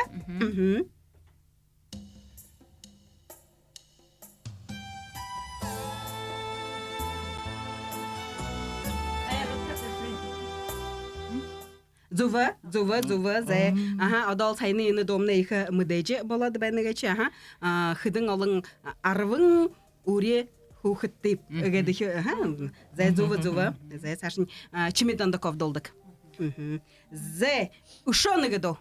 Зувы, зе. Адал сайны ені домны ехі мүдейджі болады бәнігечі. Хыдың олың арвың уре хухыттып. Зе зувы, зе Сашын Чимитанда ковдолдық. Зе ұшоны гыдо.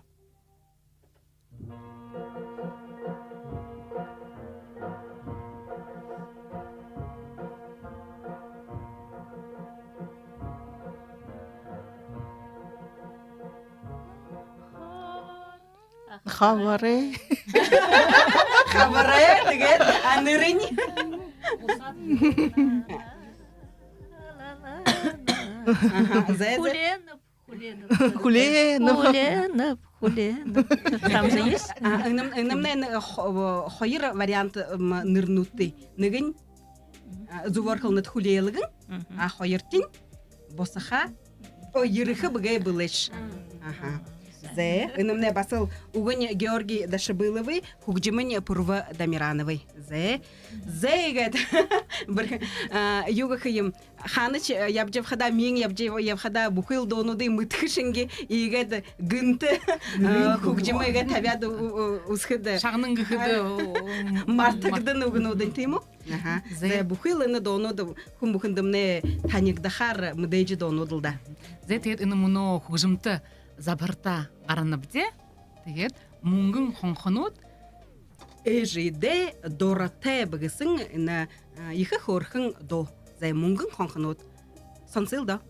Хаваре. Хабары, деген, анырын. Хуленов. Там же есть? Инымнен хойыр вариант нырнутты. Нығын зуворқылнат хулейлігін, хойыртын, босыға, ойырықы бұғай бұлыш. Зе, инымне басыл угын Георгий Дашыбыловый, Хугджимын Пурва Дамирановый. Зе егет, бір югықыйым, ханыч ябжевхада мен ябжевхада бұқыл донуды мұтқышынге егет гынты Хугджимы егет табяды ұсқыды. Шағының ғыды. Мартықдың угын одын тейму? Зе бұқыл іні донуды хүм бұқындымне танекдахар мұдейджі донудылда. Зе тегет іні мұны хугжымты забарта араныбде, тегет мұңгын хонхонут. Эжиде дорате бұғысын ехі хорхын до. Зай мұңгын хонхонут. Сонсылда.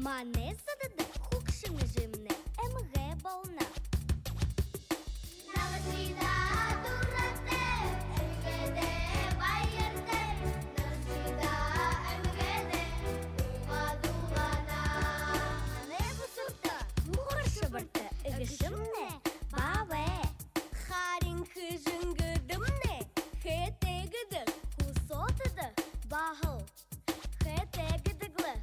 Мане задады хукшың жимне эмге болна. Навсида дурате эмгеде байырте. Навсида эмгеде дума-думана. Не бусурта мухоршы бірті үгішімне баве. Харин хыжыңгыдымне хетегіді хусотыды бахыл. Хетегідіглі.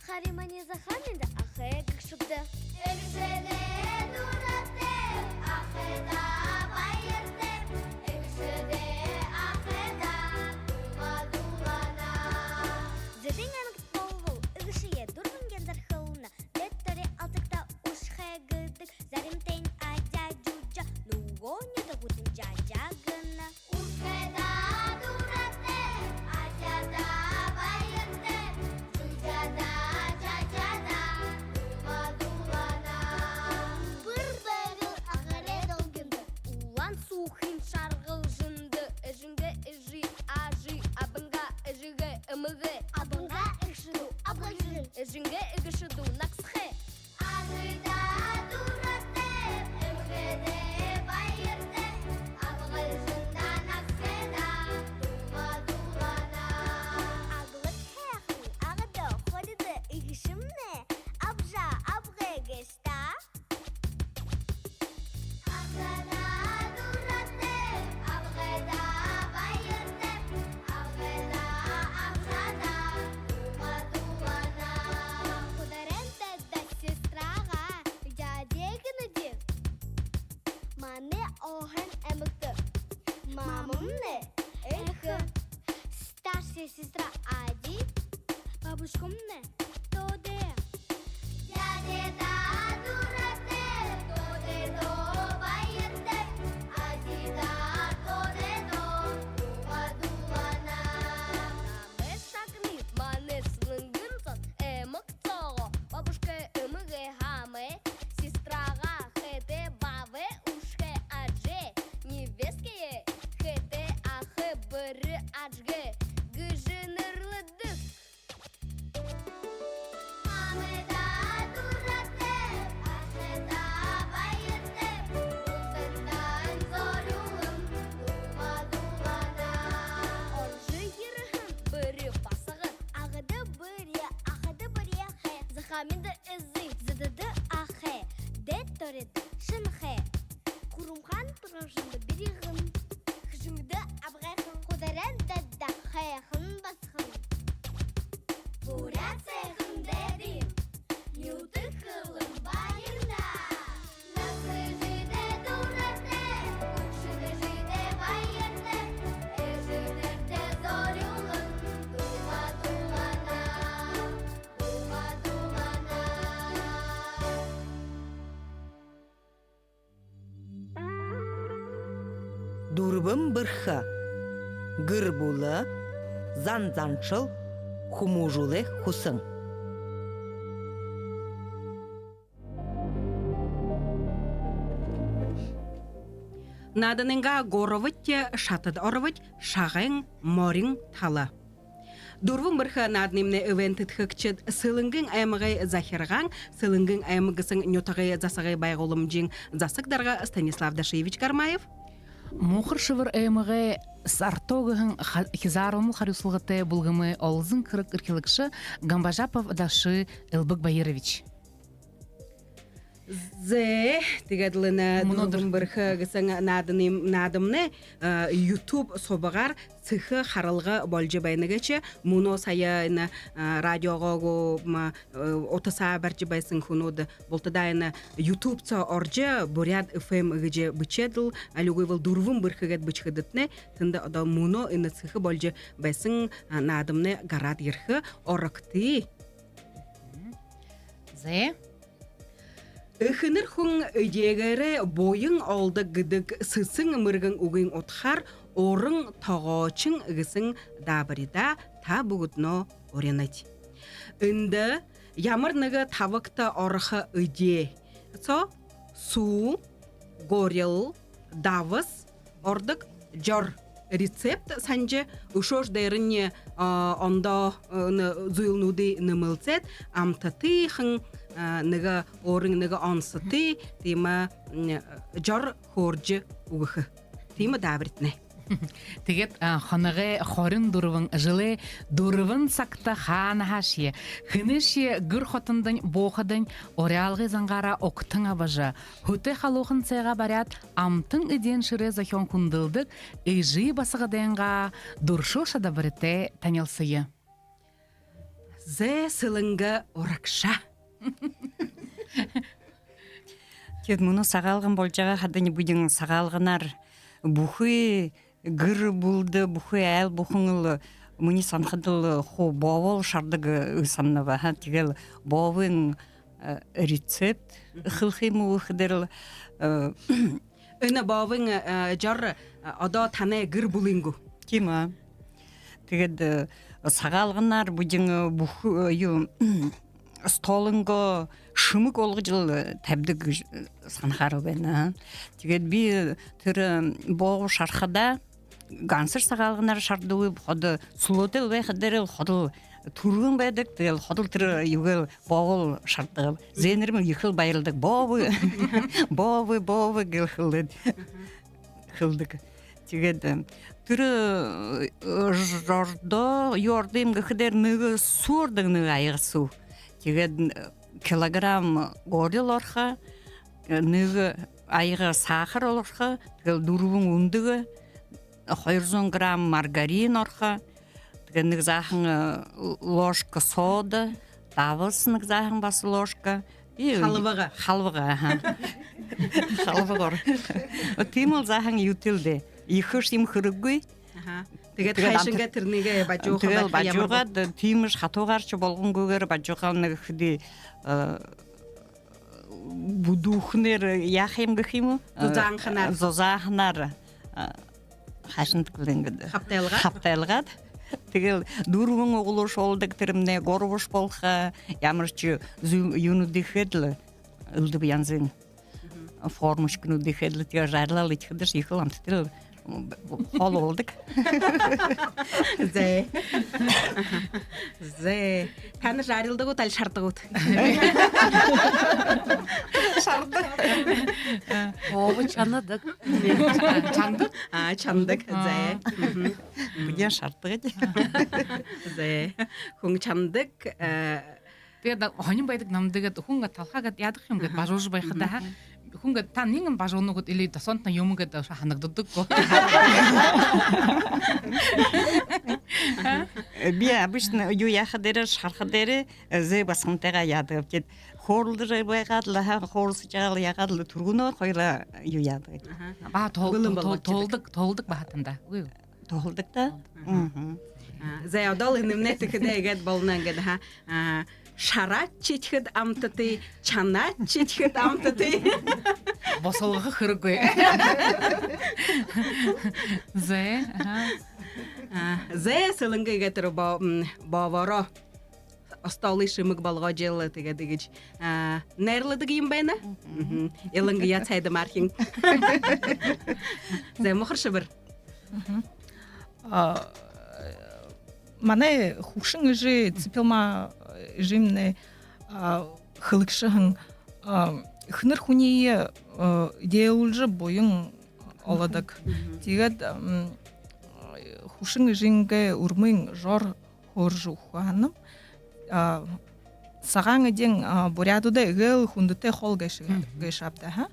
Харимани захаминда ахэ гшыбды. Экшеде дурате ахэда байырды. Экшеде ахэда дума-думана. Зеден анық толвыл үгішие дұрмынген зархылына. Деттаре алтықта ұшхэ гыдық. Заримтейн адя джуджа. Нугоне дұғытын жа-жа гына. Ұшхэда дурате ахэда байырды. Старшая сестра Ади. Бабушка мне тоде. Дядя да дурате, тоде до байерте. Ади да тоде до дума думана. Мы сагни манес лынгынсон эмок цого. Бабушка эмыге хаме. Сестрага хэте баве ушке адже. Невестке хэте ахы быры аджге. Гыжынырлыдык. Амеда дурате, ашеда байырте. Ултындан зорюлым, дума думана. Он жиырыхын быры басығы. Ағыды быры, ақыды быры хэ. Захаминды ізі, зыдыды ахэ. Дет тореді шынхэ. Курумхан тұрғышынды бірігін. Хыжыңды абғайхын. Қодаран дадда хайахын басхын. Бурят цехын дедим. Нюты хылым байырда. Насы жиде дурате. Күкшіні жиде байырды. Эжінерде зорюлын. Дума думана. Дума думана. Дурбым бырха. Гырбулы, занзанчыл, хумужулы хусың. Наданынга горовытте шатыд орвыть шағың морин тала. Дурвын бірхі наднимне ивентит хыкчыд сылыңгын аймығай захирған, сылыңгын аймығысын нютағай засағай байғолым жин засықдарға Станислав Дашевич Кармаев. Мухыр шывыр әйміғі сартоғығын хизарымыл харюсылғыты бұлғымы олзын кырык ыркелікші Гамбажапов Дашы Элбек Байырович. Зе, тегедліні дурвын бірхі гісің надымны YouTube собығар цихы харылғы болжы байныгачы муно сайыны радиоға отыса бәрчі байсын күнуды болтыдайны YouTube-ца оржы Бурят FM ғыжы бічеділ әлігі бұл дурвын бірхігет бічхідітні тінді ода муно іны цихы болжы байсын надымны гарад ерхі орықты. Зе? Ихыныр хүн өдегері бойың алды гыдык сысың мыргын угын отхар орын тағачың үгісің дабырида та бұғытно оренать. Үнді ямырнығы тавықта орықы өде. Су, горел, давыс, ордық жор рецепт санжы ұшош дайрынне онда зуылнуды нымылцет, амтаты хын нығы орын нығы ансыты, тема жор хоржы уғықы. Тема дабыртны. Тегет ханығы хорын дұрывын жылы дұрывын сақта хан хашие. Хынышие гүр хотындың боқыдың ореалғы заңғара оқтың абажы. Хүті халуқын сайға барят амтың иден шыры захион күнділдік үйжі басығы дайынға дұршу шада біріте танелсыйы. Зе сылыңға орақша. Кет мұны сағалғын болжаға қадыны бұдың сағалғынар бұхы гыр булды бұхы әл бұхыңыл мұны санқыдыл хо бовол шардығы ұсаннава. Тегел бовын рецепт қылқимы ұқыдырыл. Үні бовын жар ада таны гыр булынгу. Кема? Тегед сағалғынар бұдың бұхы столынғы шымық олғы жыл тәбдік санқары бәні. Тегед бі түрі боғы шарқыда гансыр сағалғынар шардығы ходы сұлыды өйқыдыры ходы тұрғын бәдік, ходы түрі югыл боғыл шардығы. Зенірімі екіл байылдық. Бовы қылдық. Тегед түрі жорды, йордым ғықыдер нүгі суырдың нүгі айғы су. Тегед килограмм горел орха, нүгі айғы сахар олырха, дұрвың үндігі, 200 грамм маргарин орха, нүгі захын ложка сода, давыс нүгі захын басы ложка. Халвыға. Халвыға ор. Тимыл захын ютілді. Ихыш им хырыгы, Тэгээд Тэгээд хайшинга тэрнийгээ бажуухан тэгэл байх ямар бажуугаад тиймш хатуугаарч болгон гүгээр бажуугаа нэг хэди будухнэр яах юм гэх юм уу? Зузаахнаар хашинт гүлэнгэд хавтайлгаад тэгэл дөрвөн оглууш болдог тэрмнээ горвош болох ямар ч юунуудыхэд л үлдэв янзын формушкнуудыхэд л тэгээ жарлал итгэдэж их л амттэр хол болдог. Зэ тань жарилдаг уу тал шардаг уу? Оо чанадак. Чандаг. Чандаг. Зэ. Бүгэн шаарддаг. Зэ. Хүн чандаг. Тэгээд хонин байдаг намдагад хүн талхаагаад ядах юм гээд бажууж байхад хүн та нэгэн бажуунууд или досонт на юм гээд ханагддаг. Би обычно юу яхад дээр шархад дээр зэ басхантайгаа яадаг гэд хуурлж байгаад л хуурсж байгаа л ягаад л түргөнөөр хоёроо юу яадаг. Ба тоолдог баатанда. Үгүй юу? Тоолдог та. Зэ одол нэмнэт гэхэд болно ингээд шараач чичгэд амттай чанаач чичгэд амттай Босолгох хэрэггүй. Зэ сэлэнгээ тэр баворо остолы шимэг болгож ил тэгээд гэж найрладаг юм байна. Яланг я цайда мархин. Зэ мохоршбэр. Манай хушин жи ципилма жимне хылыкшыгын хныр хуни идеулжы боюн оладык. Тэгээд хушин жинге урмын жор хоржу ханым сагаң эден бурядуда гэл хундыте хол гэшапта.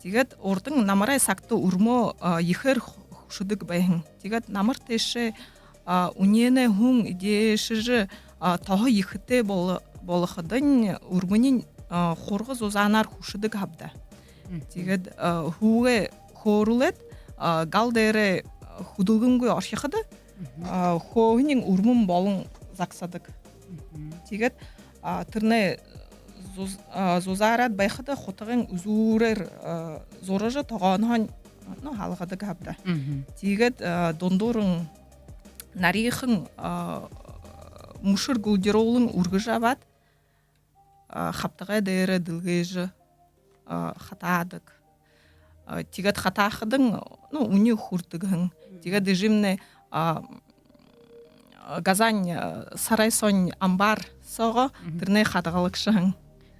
Тэгээд ордын намарай сакты урмо ихэр хушыдык байын. Тэгээд намар тэше унене хүн идешжы toho ихтэй болохдын урмын хургыз узанаар хүшдэг хавда. Тэгээд хүүгээ хоорулээд гал дээр хүдүгэнгүй орхихад хөөний урмын болон загсадаг. Тэгээд тэрнээ зузаарад байхад хотгийн үзүүрээр зурж тогоонохон хаалгадаг хавда. Тэгээд дундуурын нарийнхан мушэр гүдэрүүлэн үргэж аваад хавтагай дээр дэлгэж хатаадаг. Тэгээд хатаахдан үний хүрдэгэн. Тэгээд жимнэ газань сарайсон амбар сого тэрнээ хадгалагшхан.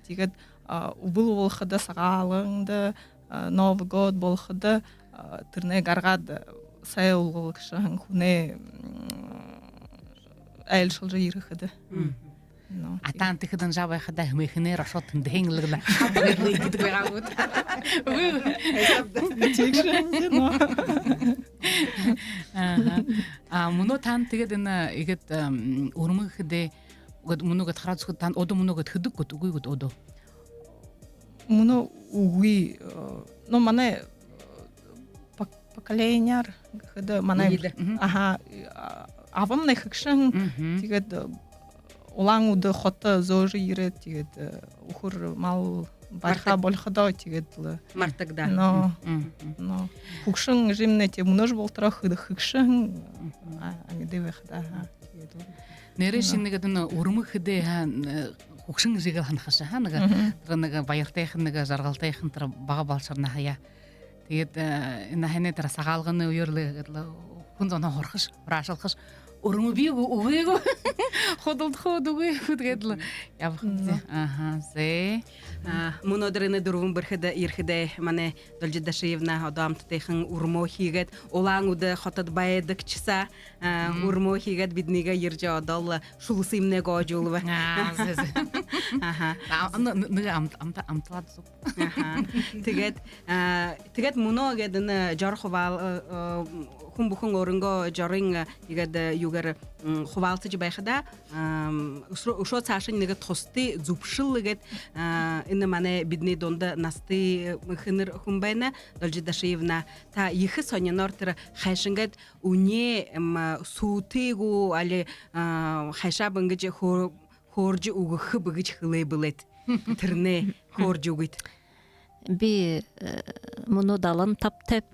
Тэгээд убул болоход сагааланд Новый год болоход тэрнээ гаргаад сая уулгалагшхан хүнээ айлшилж ирэхэд. Атаан тэхэдэн жавайхада хэмэхнээр ашууд тэндэглэглэ. гэдэг байгаагүй. Мөнөө таан тэгээд энэ игэд өрмөгдөө мөнөөгд хараацгүй таан одо мөнөөгд хөдөг гот үгүй гот одо. Мөнөө үгүй манай поколениар гэхэд манай авам нэхгшэн тэгээд улаан үдэ хотоо зөөр ирээд тэгээд өхөр мал барха болохдоо тэгээд мартагда. Хөгшин жимнэ тэ мөнөж болтрох хөгшин ангидвэхда. Нэрэ шинэгэд энэ өрмөгдөө хөгшин жигээ ханахаш нэг баяртайхан нэг жаргалтайхан тэр бага болсорна хаяа. Тэгээд энэ ханаа тэр сагаалганы үерлээ хүн зоноо хорхош, раашалхаш өрмө би үгээгүй ходолдоходгүй тэгээд л явах гэсэн. Зэ. Мөнөдрэнэ дөрвөн бэрхэд ирэхэд манай Должидашиевна одоамттайхан өрмөө хийгээд улаан үдэ хотод байдаг чса өрмөө хийгээд биднийгээ ирж одол шулс имнэг оожуулва. Аха. Ны амтлад суп. Аха. Тэгээд муно гэдэн жор хувал хүн өрөнгө жорын игэд югэр хувалцж байхада ушоо цаашин нэг тусты зүвшил гэд энэ манай бидний донд насты хэнэр хүн байна Должи Дашиевна та их сонинор тэр хайшингэд үнэ сүтээгүү али хайшаа бангэж хөөрж өгөх бэгж хлэбэлэт тэрнэ хөөрж өгөт би муну далан таптеп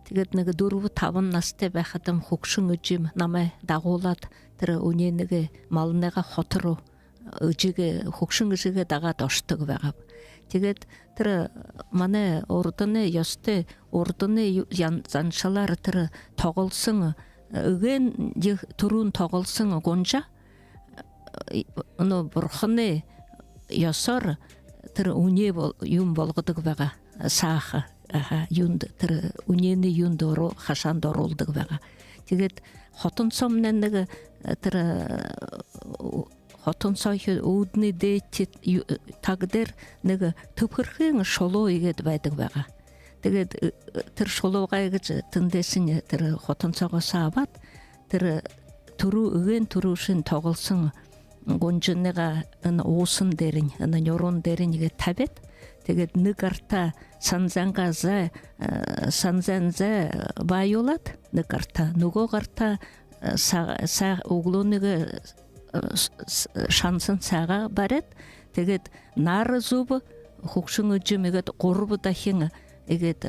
тэгээд нэг 4-5 настай байхад хөгшин үжим намайг дагуулад тэр үнэ нэг малныга хотроо үжигээ хөгшин үжигээ дагаад оршдог байгаа. Тэгээд тэр манай ордны ёстой ордны заншалаар тэр тоглосон эгэн түрүүн тоглосон гонжа өнө бурхны ёсоор тэр үнэ юм болгодог байгаа сааха юунд тэр үнэний юунд ороо хашаанд оруулдаг байгаа. Тэгээд хотон сомны нэг тэр хотон сойх үүдний дээт тагдэр нэг төвхөрхийн шулуу игээд байдаг байгаа. Тэгээд тэр шулуугаа гэж тэндээсин тэр хотон цогоос аваад тэр эгэн түрүүшин тоглосон гонжныга энэ уусан дээр энэ нёрон дээр нэгэ тавиад тэгээд нэг арта санзанга баюлат нэг арта нөгөө гарта углууныга шансан сага барет тэгээд нар зуб хөгшин үжимэгэд 3 дахин игээд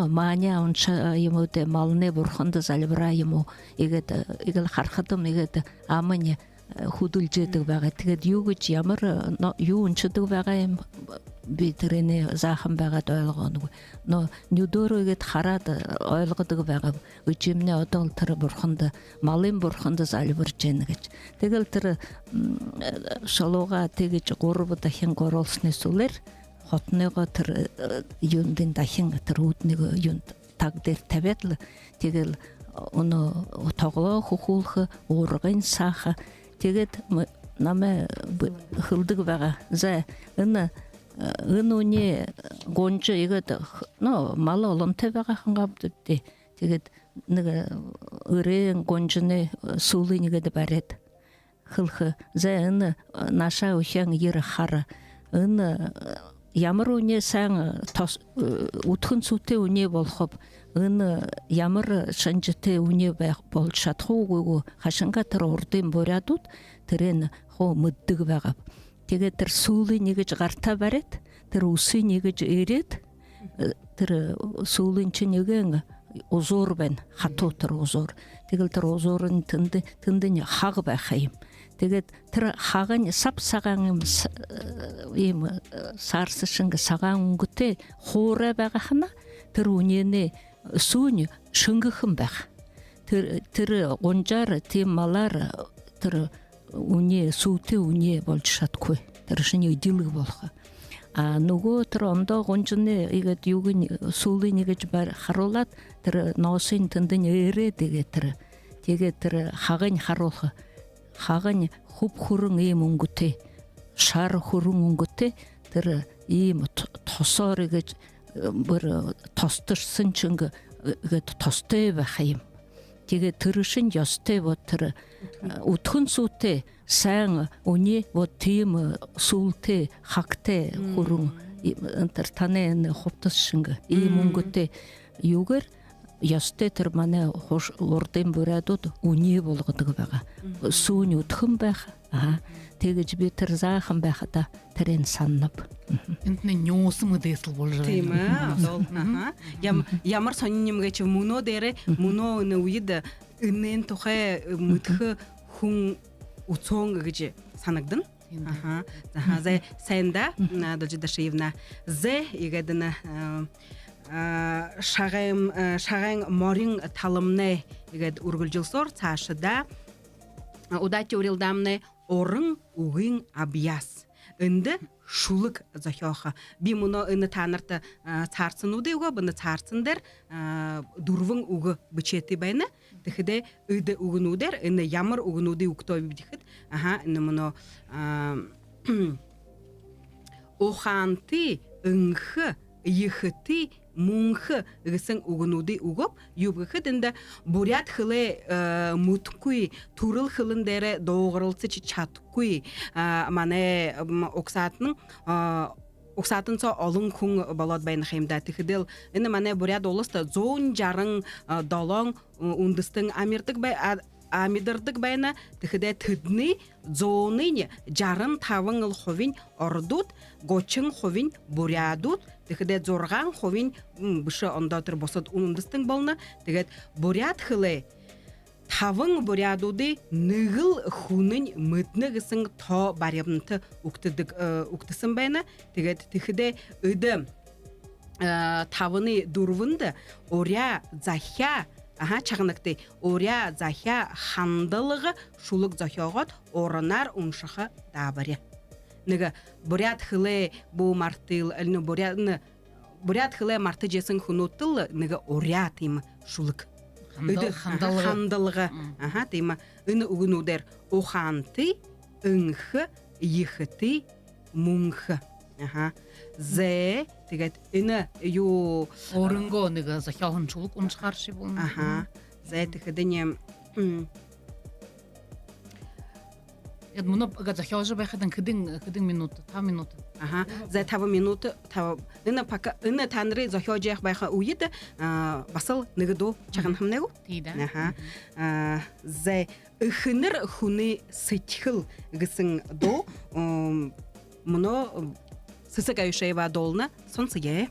маня унша юмуд малны бурханд залбираа юм уу игээд игэл харахадам игээд амань хөдөлжэдэг байгаа. Тэгээд юу гэж ямар юу уншдаг байгаа юм би тэрний заахан байгаад ойлгоогүй. Нүдөрөөгээд хараад ойлгодог байгаа. Үжимнээ одоо тэр бурханд малын бурханд залбирж гэнэ гэж. Тэгэл тэр шалууга тэгж 3 дахин горуулсны сүлэр хотныгоо тэр юундын дахин тэр үүднийг юунд таг дээр тавиад л тэгэл өнө тоглоо хөхүүлх уургын сааха тэгээд намайг хөлдөг байгаа. За энэ үнэ гонж игээд мал олонтой байгаа хангавд дээ. Тэгээд нэг өрөө гонжны сүүлийнгээд бариад хылх. За энэ наша ухян ир хар энэ ямар үнэ сан утхан сүтэй үнэ болохов энэ ямар шанжтэй үнэ байх болж чадахгүй хашинга тэр урдын бурядууд тэрэн хоо мэддэг байгаа. Тэгээд тэр сүүлийн нэгж гартаа бариад тэр үсийн нэгж ирээд тэр сүүлийн чинь нэгэн узуур байна. Хатуу тэр узуур. Тэгэл тэр узуурын тэндэн хаг байх юм. Тэгээд тэр хагын сав сагаан юм сарсшинг сагаан өнгөтэй хуурай байгаа хана тэр үнэний сүүн шөнгөсөн байх. Тэр гонжаар тийм малаар тэр үнэ сүүтэй үнэ болж шатгүй. Тэр шиний өдөлг болох. Нөгөө тэр ондоо гонжны игээд юуг сүүлийн нэгж харуулад тэр носын тэндэн ээрээ тэгээд тэр хагын харуулах хагын хөв хөрөн ийм өнгөтэй шар хөрөн өнгөтэй тэр ийм тосоор гэж бүр тостөрсөн чинь гээд тостой байх юм. Тэгээд тэр шин ёстой бод тэр өтгөн сүтэй сайн үний бод тийм сүлтэй хагтай хөрөн тэр таны хувцас шинг ийм өнгөтэй юугаар ёстой тэр манай урдын бурядууд үний болгодог байгаа. Сүүн өтгөн байх. Тэгэж би тэр заахан байхада тэрэн саннав. Энд нёосон үдээсэл болж байгаа. Тийм ээ. Ямар сонин юм гэж мөнөө дээр мөнөө үед энэн тухай мэдх хүн үцөн гэж санагдана. За сайнда Должи Дашиевна зе игэдэн шаган морин таламны игэд үргэлжилсоор цаашда удачи урилдамны орын үгин абьяс энде шулык зохиоха би муно энэ танарт цаарсан үдэгөө бны цаарсан дээр дөрвөн үг бичээтэй байна. Тэгэхдээ өдө үгнүүдээр энэ ямар үгнүүдийг өгтөө бидэхэд энэ муно оханты ыңхы йыхты мунхы гысын угнуды угоп юбгы динде бурят хылы муткуй турыл хылындары доғырылсы чаткуй мане оксатның Оксатын со олың күн болот байна хемда тихидел. Ины мане бурят олыста зон жарың долоң ундыстың амидырдык байна тихиде тыдны зоныне жарым тавың ыл ховин ордут гочың ховин бурядут тихиде зорган ховин бышы ондатыр босот ундыстың болна тигет бурят хылы Тавың бурядуды нығыл хунын мытнығысын то барябынты уктысын байна. Тегет тихиде ыды тавыны дурвынды оря захя чағыныкты оря захя хандылығы шулық захяғат орынар уншықы дабыры. Нығы бурят хылы бұ мартыл, бурят хылы марты жесін хунуттылы нығы оря теймі шулық. Хандылығы. Тейма үні үгінудер оханты, үңхі, йыхыты, мунхы. Зе, тегет, үні ю... Орынғы оныға захялғыншылық ұншқаршы болын. Зе, тегедіне... Мұны захялжы байқадан кідің минуты, та минуты. Зе тавы минуты, үні танры захялжы байқа уйды, басыл нығыду чағын хамнегу? Тейді. Зе, үхінір хуны сытхыл ғысын до, мұны сысық әйшайва долына сон сыге.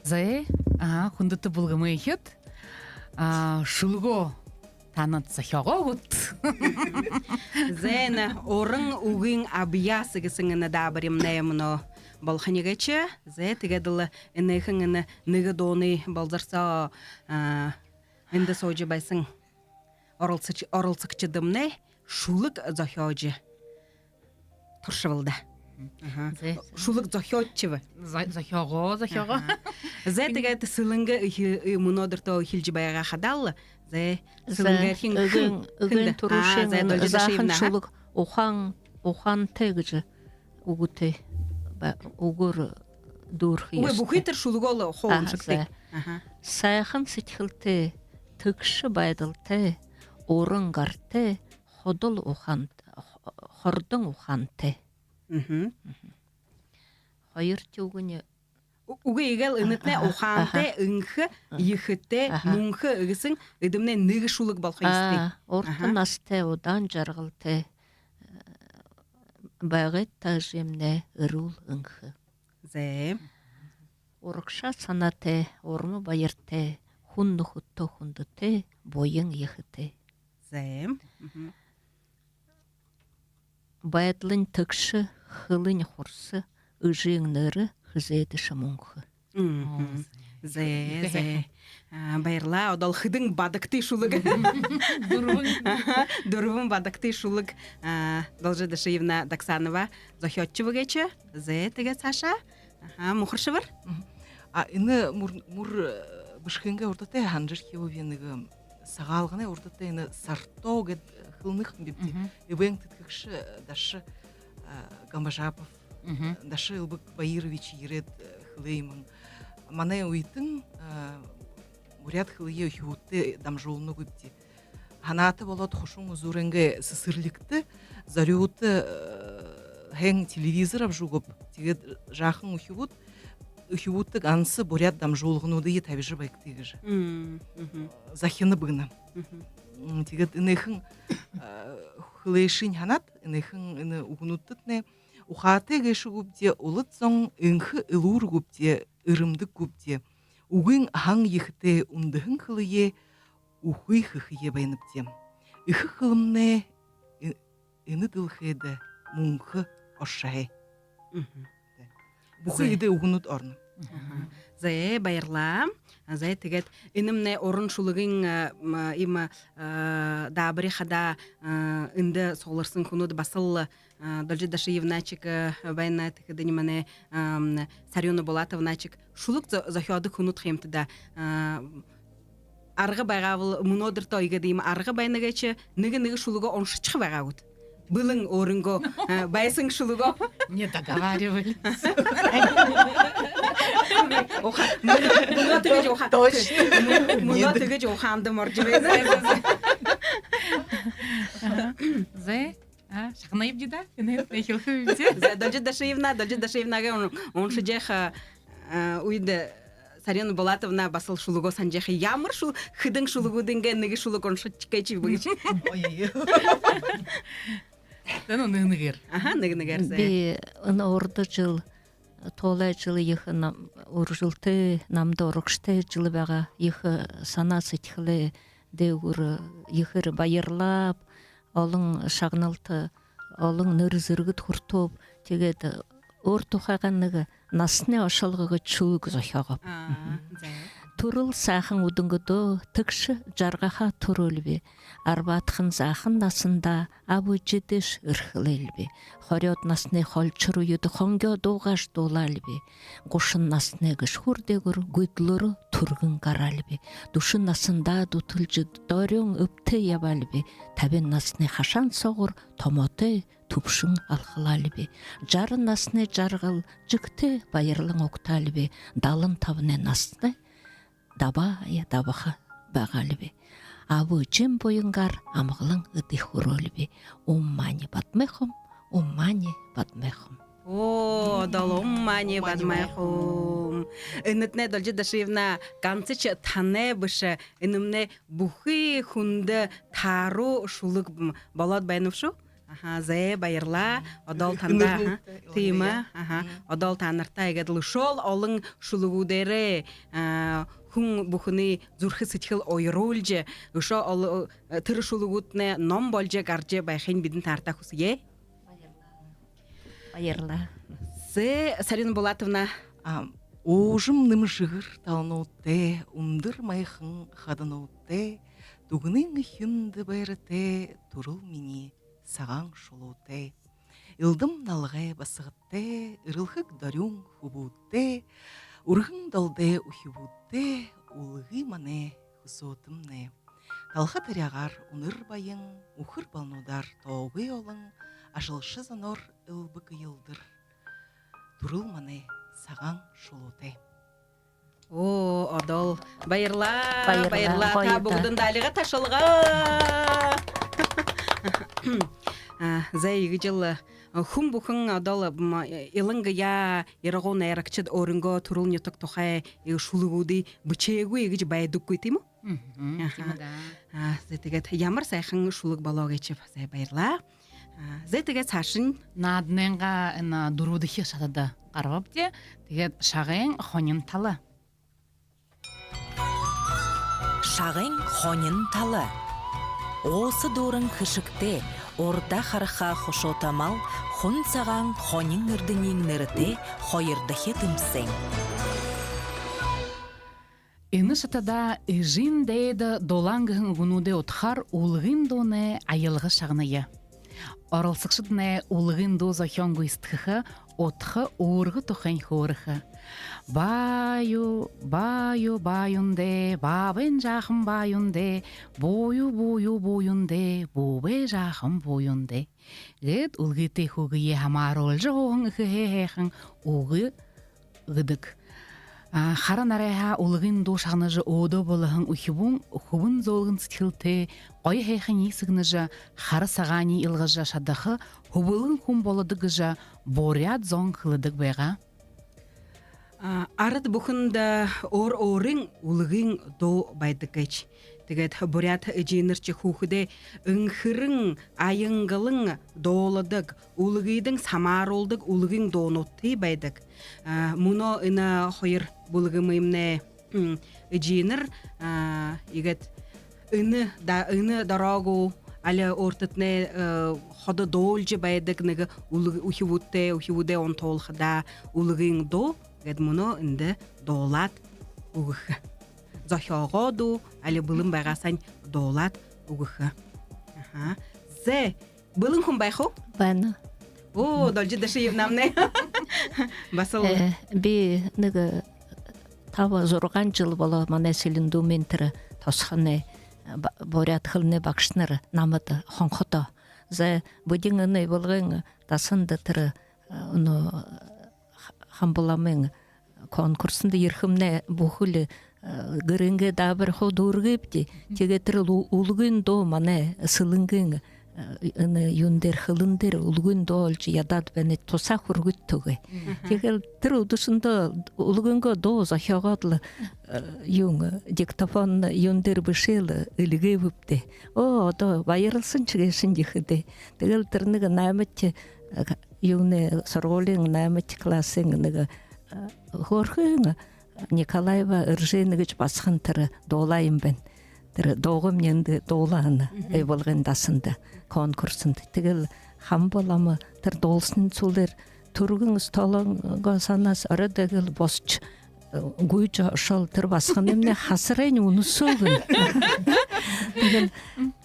Зе, хундыты булгымы ихет. Шулго танат захяга вот. Зена орын угин абиясы гисыңына да барим наймно болханегече. Зе тегеділі інейхіңіні ныгы доны болзарса инде сойжы байсың орылсықчыдымны шулық захяжы тұршы болды. Шулық захяжчывы. Захяга. Зе тегеді сылыңғы мұнодырто хилжі байға қадалы. Зе сылыңғы Үген турушен захын шулық охан тегіжі угуте угур дурхи. Ой, бұхитыр шулық олы хоғын шықты. Сайхан сетхилте тыкшы байдылте орын гарте ходыл охан хордың уханте. Хайыр тюгіне Угы егел үнітіне уханте, үңхі, ехітте, мұңхы үгісің үдімне нүгі шулық балқа есті. Ортын асте одан жарғылте бағыт тажемне ұрул үңхі. Зе. Орықша санате, ормы байырте, хунды хутты хундыте, бойың ехіте. Зе. Байдлын тікші, хылын хорсы, үжің нұры, хызеді шымыңхы. Зе. Байырла, одал хыдың бадыкты шулық. Дұрывын бадыкты шулық. Должы Дашиевна Даксанова захетчы вегече. Зе теге Саша. Мұхыршы бар? Іні мұр бішкенге ордата ханжыр хеовенігі сағалғына ордата іні сартау гәд хылнық бепті. Ебен тіткікші дашы Гамбажапов, дашы Илбек Баирович ерет хылеймін. Мана уйтын уряд хылые хеуітті дамжолыны көпті. Ханаты болат хошың ұзуренге сысырлікті, зарюты хэң телевизор абжугоп тигет жахын ухивуттык ансы бурят дамжолгунуды табижы байктыгыж. Захины быгна. Тигет инехын хылейшин ханат, инехын ины угунуттытне ухаты геши гупте улыт соң инхы илур гупте ырымдык гупте. Угын хаң ехте ундыхын хылые ухый хыхые байныпте. Ихы хылымне ины дылхыды мунхы ошай. Бұқы еді угунут орны. Зе байырла. Зе тегет инімне орын шулығын има дабыры қада инді соғылырсын күнуды басыл Дольжи Дашиевначик байна тегеді немане Сарьона Болатовначик шулық захиады күнут қемтіда. Арғы байғавыл мұнодырта ойгеді има арғы байна geçe нығы шулығы оншы чықы байғауд. Былың орынго байсың шулығы. Не договаривались. Мұна түгеж оған. Точно. Мұна түгеж оғанды моржыбе. Зе, шақнайып жида? Зе, Дольжи Дашиевнаға он шыжех уйды Сарьона Болатовна басыл шулығы санжех ямыр шул, хыдың шулығы дінген неге шулығы он шычкайчы бұғыч. Дән оны нығыр. Нығыр зе. Бе, ұны орды жыл, толай жылы ехы уржылты, намды орықшты жылы бәға ехы сана сетхілі деуір ехыр байырлап, олың шағналты, олың нөрізіргіт құртып, тегеді ортуқағанығы насыне ашалғығы чуық зохағып. Турыл сахын удыңгыды тікші жарғаға турылбе. Арбатқын захын насында абы жедеш үрхілелбе. Хорет насыне холчыру еді қоңге доғаш долалбе. Қошын насыне гішхурдегір гүйдлері тургын қаралбе. Душын насында дутылжы дорен үпті ябалбе. Табен насыне хашан соғыр томоты тупшын алқылалбе. Жарын насыне жарғыл жүкті байырлың оқталбе. Далын табыне насыне дабая дабаха бағалбе. Абы жем бойыңғар амғылың үді хуролбе. Уммане батмехым, уммане батмехым. О, дал уммане батмехым. Үнітіне Дольжи Дашиевна канцыч тане бұшы, үнімне бұхы хунды тару шулық балат байнывшу? Зе байырла, одол танда тыйма, одол танырта эгедл шол, олың шулугудере, хүн бухыны зүрхі сытхыл ойролже, ушо ол тыры шулугутне ном болже гарже байхын бидin тарта хусге. Байырла. Зе Сарина Булатовна Ожым нымжығыр талнуте, умдыр майхын хадынуте, тугының хинді байрыте, турыл мені саған шолуте. Илдым налғай басығыте, ырылхык дарюң хубуте, урғын далде ухибуте, улығы мане хусотымне. Талха тарягар уныр байың, ухыр балнудар тоғы олың, ашылшы занор ылбықы елдір. Турыл мане саған шолуте. О, одол байырла, Байырла, та бұғдың далыға ташылға. Зай егі жылы хүм бұқын одол илыңғы я ерағон әрікчід орынға турыл нетік тоқай шулығуды бұчегу егі жы байдық көйті му? Зай тегет ямар сайқын шулық балау geçіп зай байырла. Зай тегет сашын Надненга на дурудыхи шатада қарвапте, тегет шағын хонин талы. Шағын хонин талы. Осы дорын хышыкте, орда харха хошотамал, хон саған хонин үрдінен ніріте, хойырдыхи тымсен. Ины шатада ижин дейді долангығын гунуде отхар улғын доне айылғы шағынайы. Орылсықшыдне улғын до захионгу истхыхы, отхы уырғы тұхын хорыхы. Баю, баюнде, бабын жақын баюнде, бойунде, бобы жақын бойунде. Гет улғыты хугые хамар олжы оғын үхі оғы ғыдық. Харан арайха улғын до шағныжы оды болығын үхібін золғын сетхілті, ой хейхін есігніжі хары сағани илғыжы шадықы, хубылын хум болыдығыжы борят зон қылыдық байға. Арыд бұқында орын улығын до байдықыч. Тегет борят жинырчы хухыде үңхірін айыңғылың доладық, улығыдың самар олдық улығын донотты байдық. Мұны үні қойыр бұлығымымне жиныр, егет үні дарагу, әлі ортытне ходы должы байдық, неге ухивуде он толқыда улығын до, егет мұны үнді долат ұғықы. Захиоғоду, әлі бұлын байғасан долат ұғықы. Зе, бұлын күн байқу? Бәні. О, должы дашы евнамны. Басыл. Би неге тава зорған жыл бола мана селінду ментірі тосқаны борят хылны бақшыныр намыды хонқыда. Зе, бұдың үні болғын тасынды түрі хамбыламын конкурсында ерхімне бұхылы гырынғы дабыр ходургыпти тегетір улгын до мане сылынгын юндер хылындер улгын до олчы ядат бәне тоса хүргіттігі. Тегел тір удысында улгынға до захиағадлы юң диктофон юндер бішелі үлгі бүпті. О, до байырылсын чігесін дихіде. Тегел тірнігі нәмітті юңне сорғолың нәмітті классың хорхың Николаева ырженігі басқын түрі долайым бен. Түрі доғым енді доланы болғындасынды конкурсынды. Тігіл хам боламы түр долсын сүлдер түргің столыңға санас арыдығыл босч гүйчі ұшыл түр басқын емне хасырайын ұны сөгін. Тігіл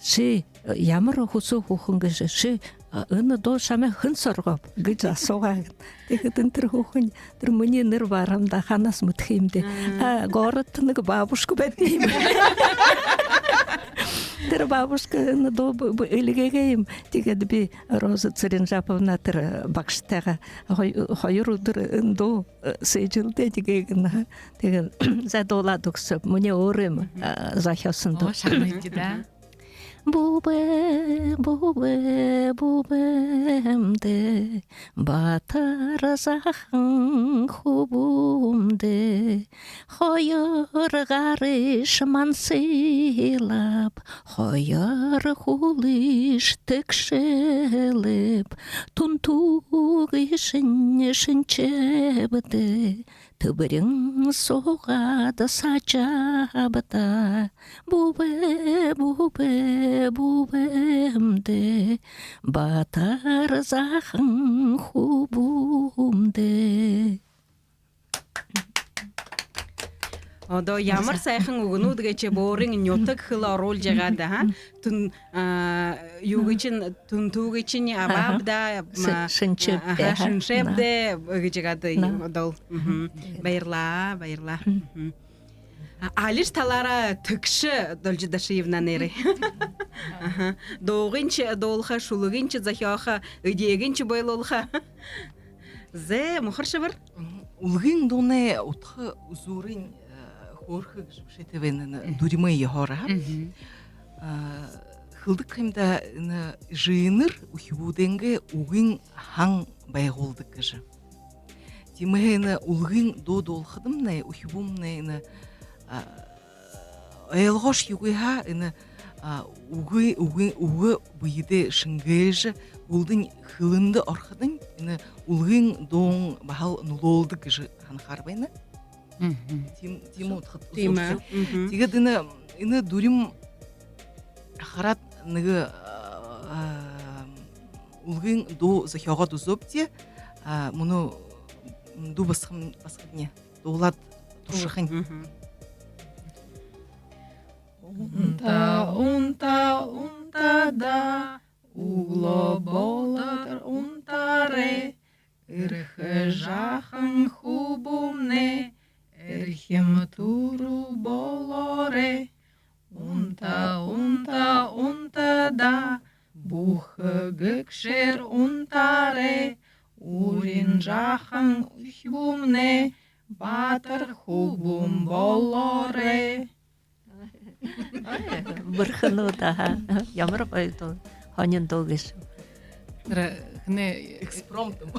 ши ямыр құсы құқынғы ши Үні до шаме хын сорғап, гыжа соғағын. Тегетін түр хухын, түр мұне ныр барымда ханас мұтхеймде. Ғорыттынығы бабушку бәтнейм. Түр бабушка үні до үлігегейм. Тегеді бі Роза Цыренжаповна түр бақштаға. Хойыр ұдыр үн до сейжилде дегегін. Тегел зәд оладық сөп, мұне орым захиосынды. О, шағынайды да. бубе бубемде батыр захын хубумде хойыр гарыш мансылап хойыр хулыш текшелеп тунтуг ишин шинчебде Тыбырың соғады сачабыта, бубемде, батар захын хубумде. Одо ямар сайхан угнууд гэче боорын нётог хыла рол жагада ха тун югичин тунтугичин абабда шинчепде гэжагада одол байрла алиш талара тыкшы должидашиевна нери доогинч долха шулугинч захяха ыдегинч байлолха зе мухаршыбыр улгын дуне утхы узурын хорхы шетевен дуримы яхора. Хылдык хэмда жыйныр ухибуденге угын хан байгулдык кыжы. Тимэйна улгын додолхыдымны ухибумны элгош югыха угы быйды шынгыжы улдын хылынды орхыдын улгын дон бахал нулолды кыжы хан харбайны. Тима тигет ины дурим харат ныгы улгын до захяга дузопте муну ду басхыне доулат туршыхын Унта да угло болатыр унтаре Ирхы жахын хубумне Эрхим туру болоре Унта да Бухы гыкшер унтаре Урин жахын хубумне Батыр хубум болоре Бырхыну да ямар койду ханын тогеш. Хне экспромтом.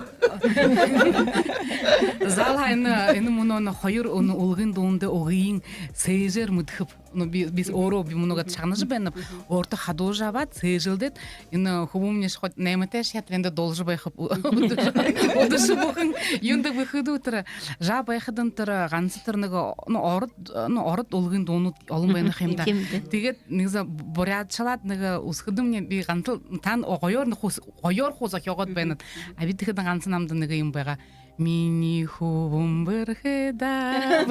Зал хайна муно хоёр улгын дуунда огын сейжер мудхып biz оро би мунога чагнажы бен орто хадожават сейжилдет ин хубумнеш хот нематеш ятвенде должы байхып одышы бухын юнда выходу утра жа байхыдан тыра гансы тырныгы орот улгын дуунут олунбайны хемда тегет низа борятчалат ныгы усхыдымне би гантыл тан огойор хоза хёгот бенет а бит тыгыдан гансы намды ныгы юмбайга Мини хубум бырхыда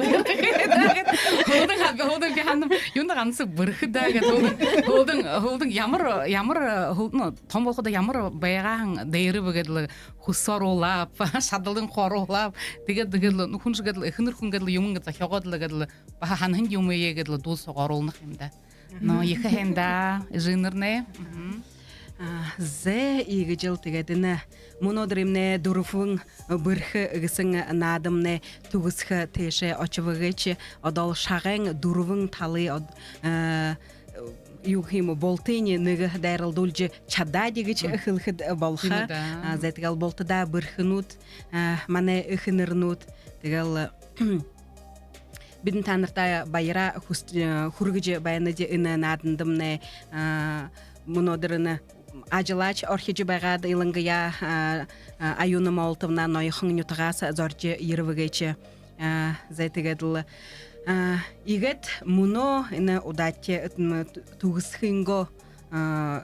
холдың ханым юнда гансы бырхыда холдың ямар том болхода ямар байгаң дейри бөгедле хусоролап шадылдың хоролап дегедле нухунжгедле хынырхунгедле юмунгедле хёгодлегедле баханын юмуегедле дул согоролнах хемда но ехенда жинырне Зе игі жыл тегедіні мұнодырымне дұрыфың бұрхы үгісің надымне түгісхі теше очывығычы одал шағын дұрывың талы юхиму болтыне ныгы дайрылдулжы чада дегіч үхілхід болха зәтігал болтыда бұрхынут мане үхінірнут тегел Бидin tanırta bayra хургыжы баяныды үні надындымне мұнодырыны Ажылач орхиджи байгад илынгыя аюны молтывна нойхың нютагаса зоржи ирвыгычы зайтыгадыл игет муно ина удатте тугысхынго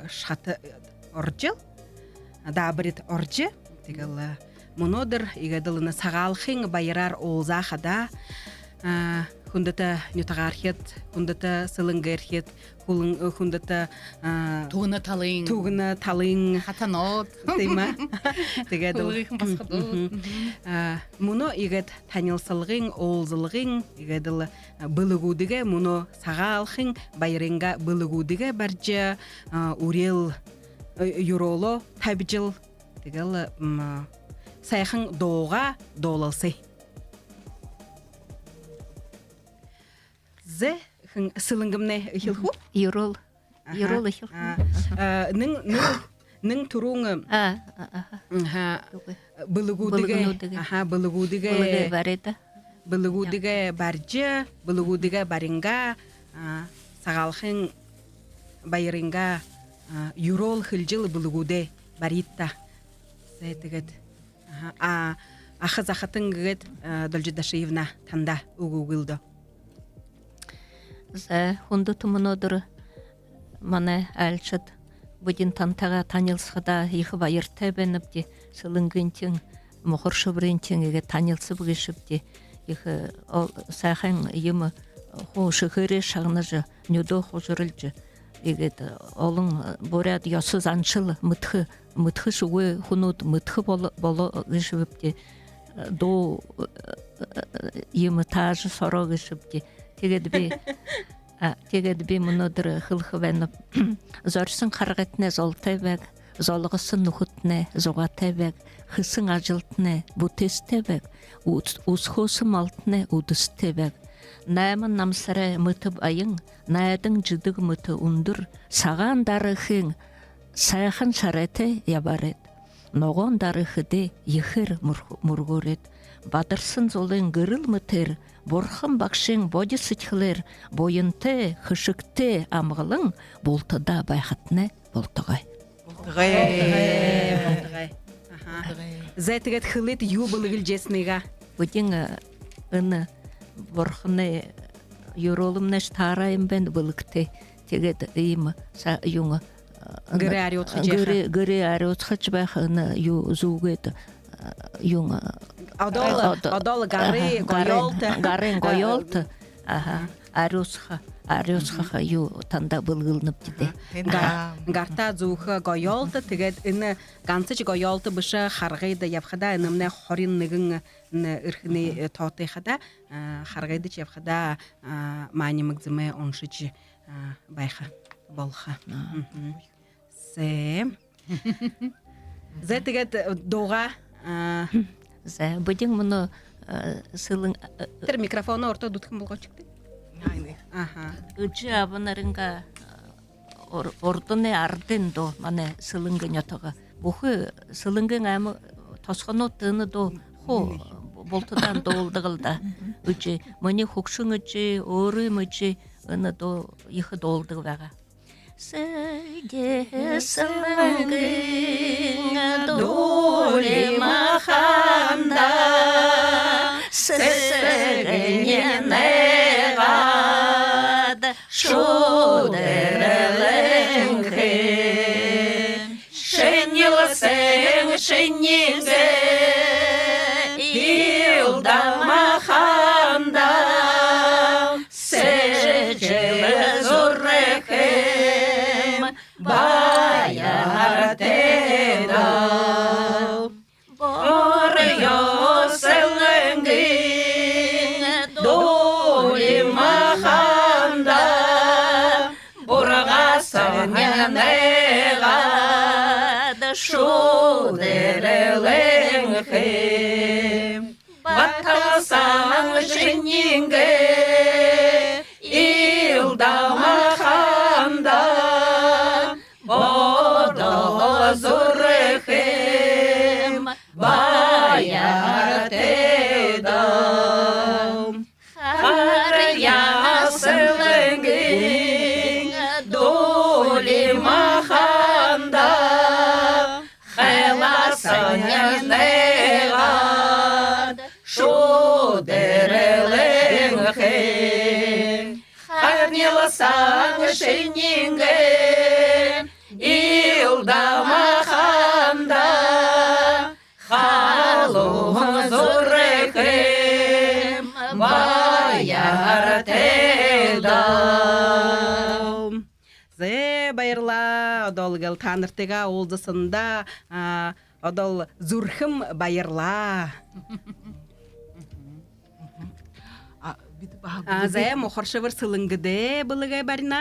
шаты оржил дабрит оржи тигал мунодыр игадылыны сагалхың байрар олзахада Хундата нютагархет, хундата сылынгерхет, хундата тугна талын, хатанот, тема. Тегедл. Муно игет танилсылгын, олзылгын, игедл былыгудыга, муно сагалхын, байренга былыгудыга баржа урел юроло табижыл. Тегел сайхын доога долалсы. Зе сылынгымне хилху Юрол Юрол ихил. Ның туруң Былыгудыге. былыгудыге Барета. былыгудыге баржы, былыгудыге баринга, сагалхын байринга юрол хылжыл былыгуде баритта. Сәйтігет. Ахыз ахатын гігет Дольжидашиевна танда угугылды. Зә хунды тумынодыр мана әлчіт будин тантаға танылсыда ихы байыр тәбеніпте сылынгынтен мұхыр шыбырынтен танылсы бұғышыпте ихы сәхен емі ху шықыры шағныжы нүді хұжырылжы егет олың боряд ясыз аншыл мытхы шуы хунут мытхы болы ғышыпте до емі тажы соры ғышыпте Тегеді бе мұнодыр қылқы бәніп. Зорсын қарғетіне зол тәбәк, золғысын ұхытне, зоға тәбәк, қысын ажылтне, бұтес тәбәк, ұсқосы малтне, ұдыс тәбәк. Нәмін намсары мұтып айың, нәдің жыдық мұты ұндыр, саған дарықың, саяқын шареті ябарет. Ноғын дарықыде ехір мұрғырет. Бадырсын золын ғырыл мұтыр, Борхым бақшың боди сытхылыр, бойынты, хышыкты амғылың, болтыда байхатны болтығай. Зәтігет хылет ю бұлығыл жесніға. Будин ыны борхыны юролымнаш тарайым бән бұлықты, тегет үйімі юңы. Гірі ариотқы жеха. Гірі ариотқы жбәқ ыны ю зуғет юңы. Одолы гары, гойолты. Гарын гойолты. Арюсха ю танда былғылынып деді. Гарта зуғы гойолты, тегет іні гансыч гойолты бұшы харғайды япқада, інімне хорин нігін үрхіні таутайқада, харғайды чепқада мани мүгзімі оншычы байқа болға. Зә тегет доға Зә, бұдың мұны сылың... Тір микрофоны орта дұтқын болға чықты? Үджі абынарыңға ордыны ардын до, маны сылыңғы нетіға. Бұхы сылыңғын әмі тосқан оттыны до, хо, болтыдан долдығылда. Үджі, мұны хұқшың үджі, орым үджі, үні до, иқы долдығы вәға. Сөйде сылыңғын долы маханда, Сөгінен әғад шудырылыңғын, Шынелсің шыннезі илдамаханда, Сәжілі зұрықым баяр тедал. Шудырылыңғым, батталсаң жыннеңгі, илдамақанда, бодылы зұрықым, баяр тедам. Қар ясылыңғым, долі маханда, Санянегад шудырылыңғым, Харнелсаң шыннеңгі, илдамаханда, Халуң зұрықым, баяр тедам. Зе байырла, одолгыл таныртыға олдысында, одол зурхым байырла. Зе мұқыршывыр сылыңгыде бұлыға барина?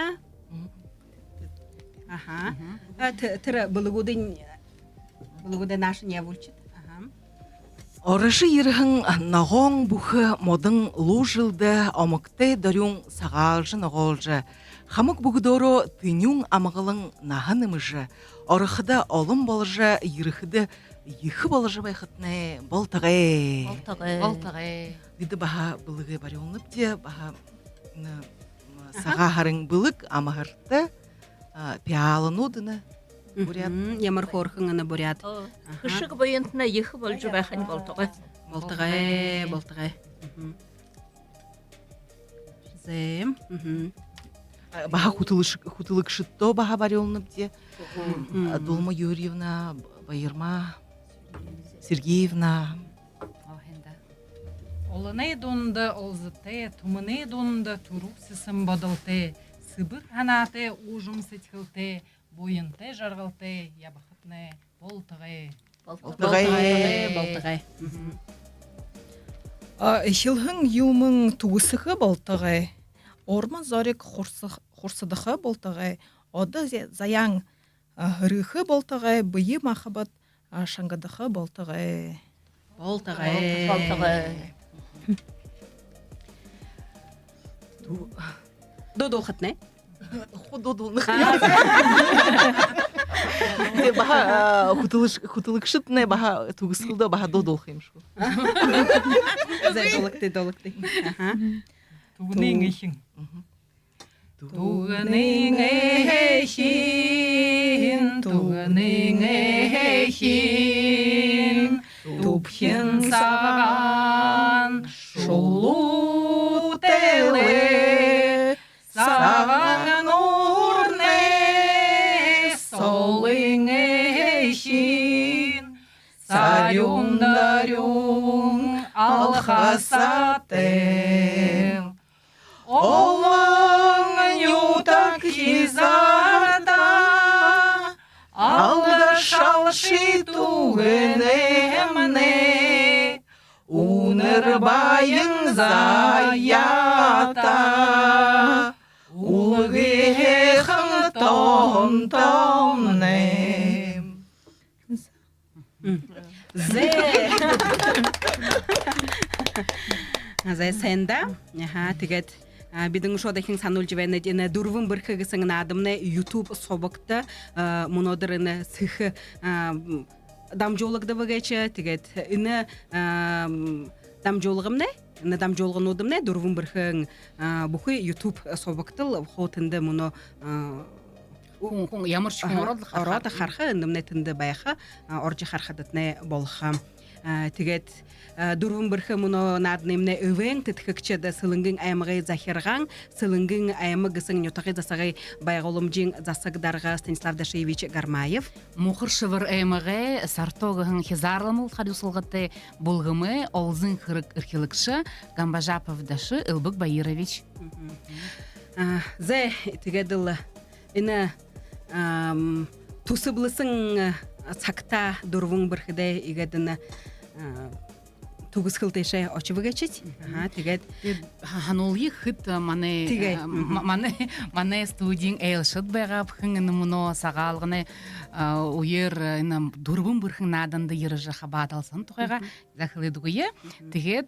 Тірі бұлыгуды нашы не вульчит? Орышы еріхін нағоң бұхы модың лу жылды омыкты дөрюң сағалжы нағолжы. Хамык бұгыдору тынюң амығылың нағын ымыжы. Орыхыда олым болжы, еріхіді ехі болжы байқытны болтығы. Диді баға бұлығы бари олынып де, баға саға харың бұлық амығырды пиалыну дыны. Ямар хорхыңыны бурят. Кышык бойынтына ехі болжы байқан болтығы. Болтығы. Зем. Баға хутылық шытто баға бари олынып де. Долма Юрьевна, Байырма, Сергеевна. Олыны донды олзыты, тумыны донды туру сысым бодылты, сыбыр ханаты ужым сетхілті, бойынты жарғылты, ябақытны болтығы. Болтығы. Хилхың юмың туысығы болтығы. Орма зорик хорсыдығы болтығы. Оды заяң хырығы болтығы, бұйы махабат шаңғыдығы болтығы. Додо хытны? Худодулны. Баға хутылық шытны, баға туғысылды, баға додолқым шу. Зәй долықты. Туғының ешің. Туғының ешін, тупхен саған шулу тәлі, саған орны солың ешін, сарюң алхасатым. Олың ютак хизарда, алды шалши туғынымны, уныр байың заята, улығы хыңтомным. Зәй сәнда, тігет бидің шодахин санул жібәні дені дұрвын бір қығысыңын адымны YouTube собықты мұнодырыны сықы дамжолығды бұғайчы, тігет үні дамжолығымны, дамжолығын одымны дұрвын бір қығын бұқы YouTube собықтыл қотынды мұны Ямырчы орады қарқы, үндімні тінді байқы оржы қарқыдытны болға. Тігет дұрвын бірхі мұны надынымны өвен тітхікчеді сылыңгің аймығы захирған, сылыңгың аймы гісің нютағы засағай байғолым жин засығдарға Станислав Дашевич Гармаев. Мұқыр шывыр аймығы сартоғығын хизарлымыл қадусылғыты бұлғымы олзын қырық үркелікші Гамбажапов Дашы Илбік Байырович. Зәй тігеділ іні тусыблысың сақта дұрвын бірхіде егедіні тугус хылтыша очыбы geçit. Тигет ханолы хыт мане студийн элшыт байгап хынгын муно сагалгыны уер ина дурбун бирхин наданды йырыжы хабат алсын тугайга захылы дугуе. Тигет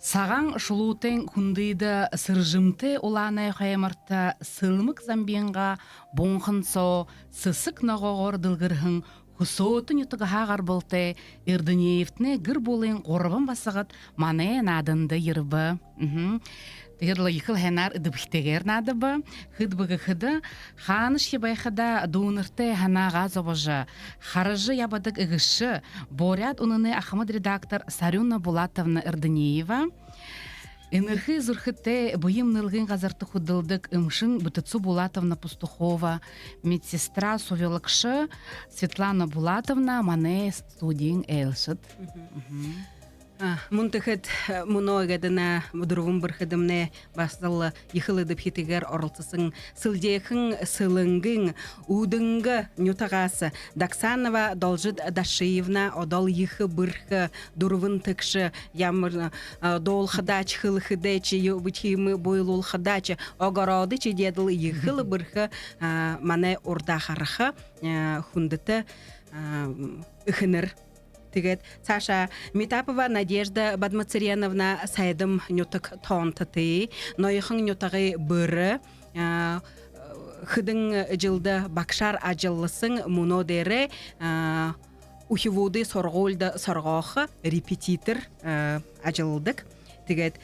саган шулутен хундыйда сыржымты уланы хаймарта сылмык замбенга бонхынсо сысык нагогор дылгырхын Хусотын ютыға хағар болты, Ирдынеевтіне гір болын қорыбын басығыт, маны надынды ербі. Тегерлі екіл хэнар үдібіқтегер надыбы, хыдбығы хыды, ханыш ебайхыда дуынырты ханаға зобыжы, харыжы ябадық үгіші, борят уныны Ахмад редактор Сарюна Булатовна Ирдынеева, Энерхи зурхыте бұйым нылғын ғазарты худылдық ұмшын Бутыцу Булатовна Пустухова, медсестра Совелыкшы Светлана Булатовна мане студийн элшыт. Мұнтықыт мұны өгедіні мұдырвын бірхідімне басылы ехілідіп хетігер орылтысын сылдейхін сылыңгын удыңғы нютағасы Даксанова Должит Дашиевна одал ехі бірхі дұрвын тікші ямыр долхыдач хылхыдачы бүтхеймі бойлыл хыдачы оғарады деділ ехілі бірхі мане орда қарықы хүндіті үхінір Тигет Саша Митапова Надежда Бадмацареновна сайдым нютык тонтыты, нойхың нютагы быры, хыдың жылды бакшар ажыллысың мунодері ухивуды сорғолды сорғақы репетитор ажылдык. Тигет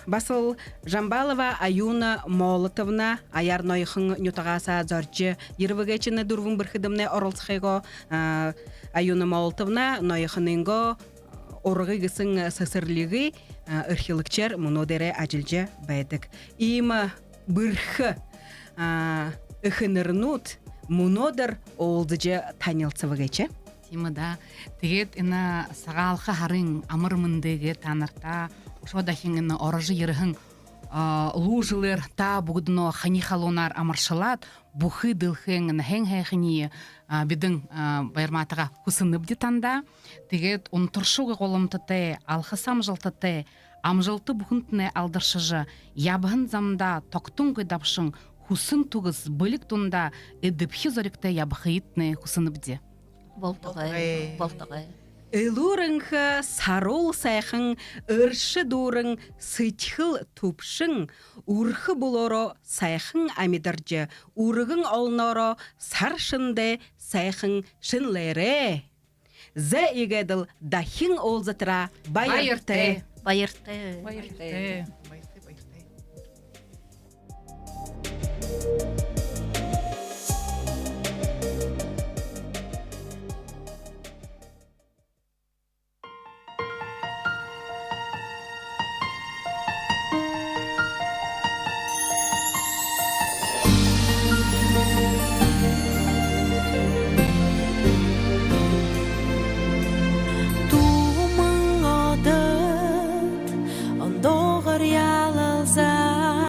Басыл Жамбалова Аюна Молотовна аяр нойхың нютагаса зоржы ервігечіні дұрвын бірхідімне орылсықайго Аюна Молотовна нойхыныңго орғы гісің сысырлығы археологчар мунодері ажылжы бәйдік. Има бірхі ыхынырнут мунодер олдыжы танылцывығечі. Тимада тегет ина сагалха харың амырмындыгы танарта ошода хиңин орожы ерхин лужылер та бугдно ханихалонар амаршалат бухы дылхың нәһәң хэхни бидин байырматыга хусынып дитанда тегет унтыршугы голымтыты алхасам жылтыты амжылты бухынтны алдыршыжы ябын замда токтун гыдапшың хусын тугыз бөлік тунда эдипхи зорикте ябхыйтны хусыныбди. Болтығай. Элурыңхы сарол сайхың ыршы дурың сытхыл тупшың урхы булоро сайхың амидаржы урығың олноро саршынды сайхың шынлere. Зә игеділ дахың олзатыра байырты. Байырты.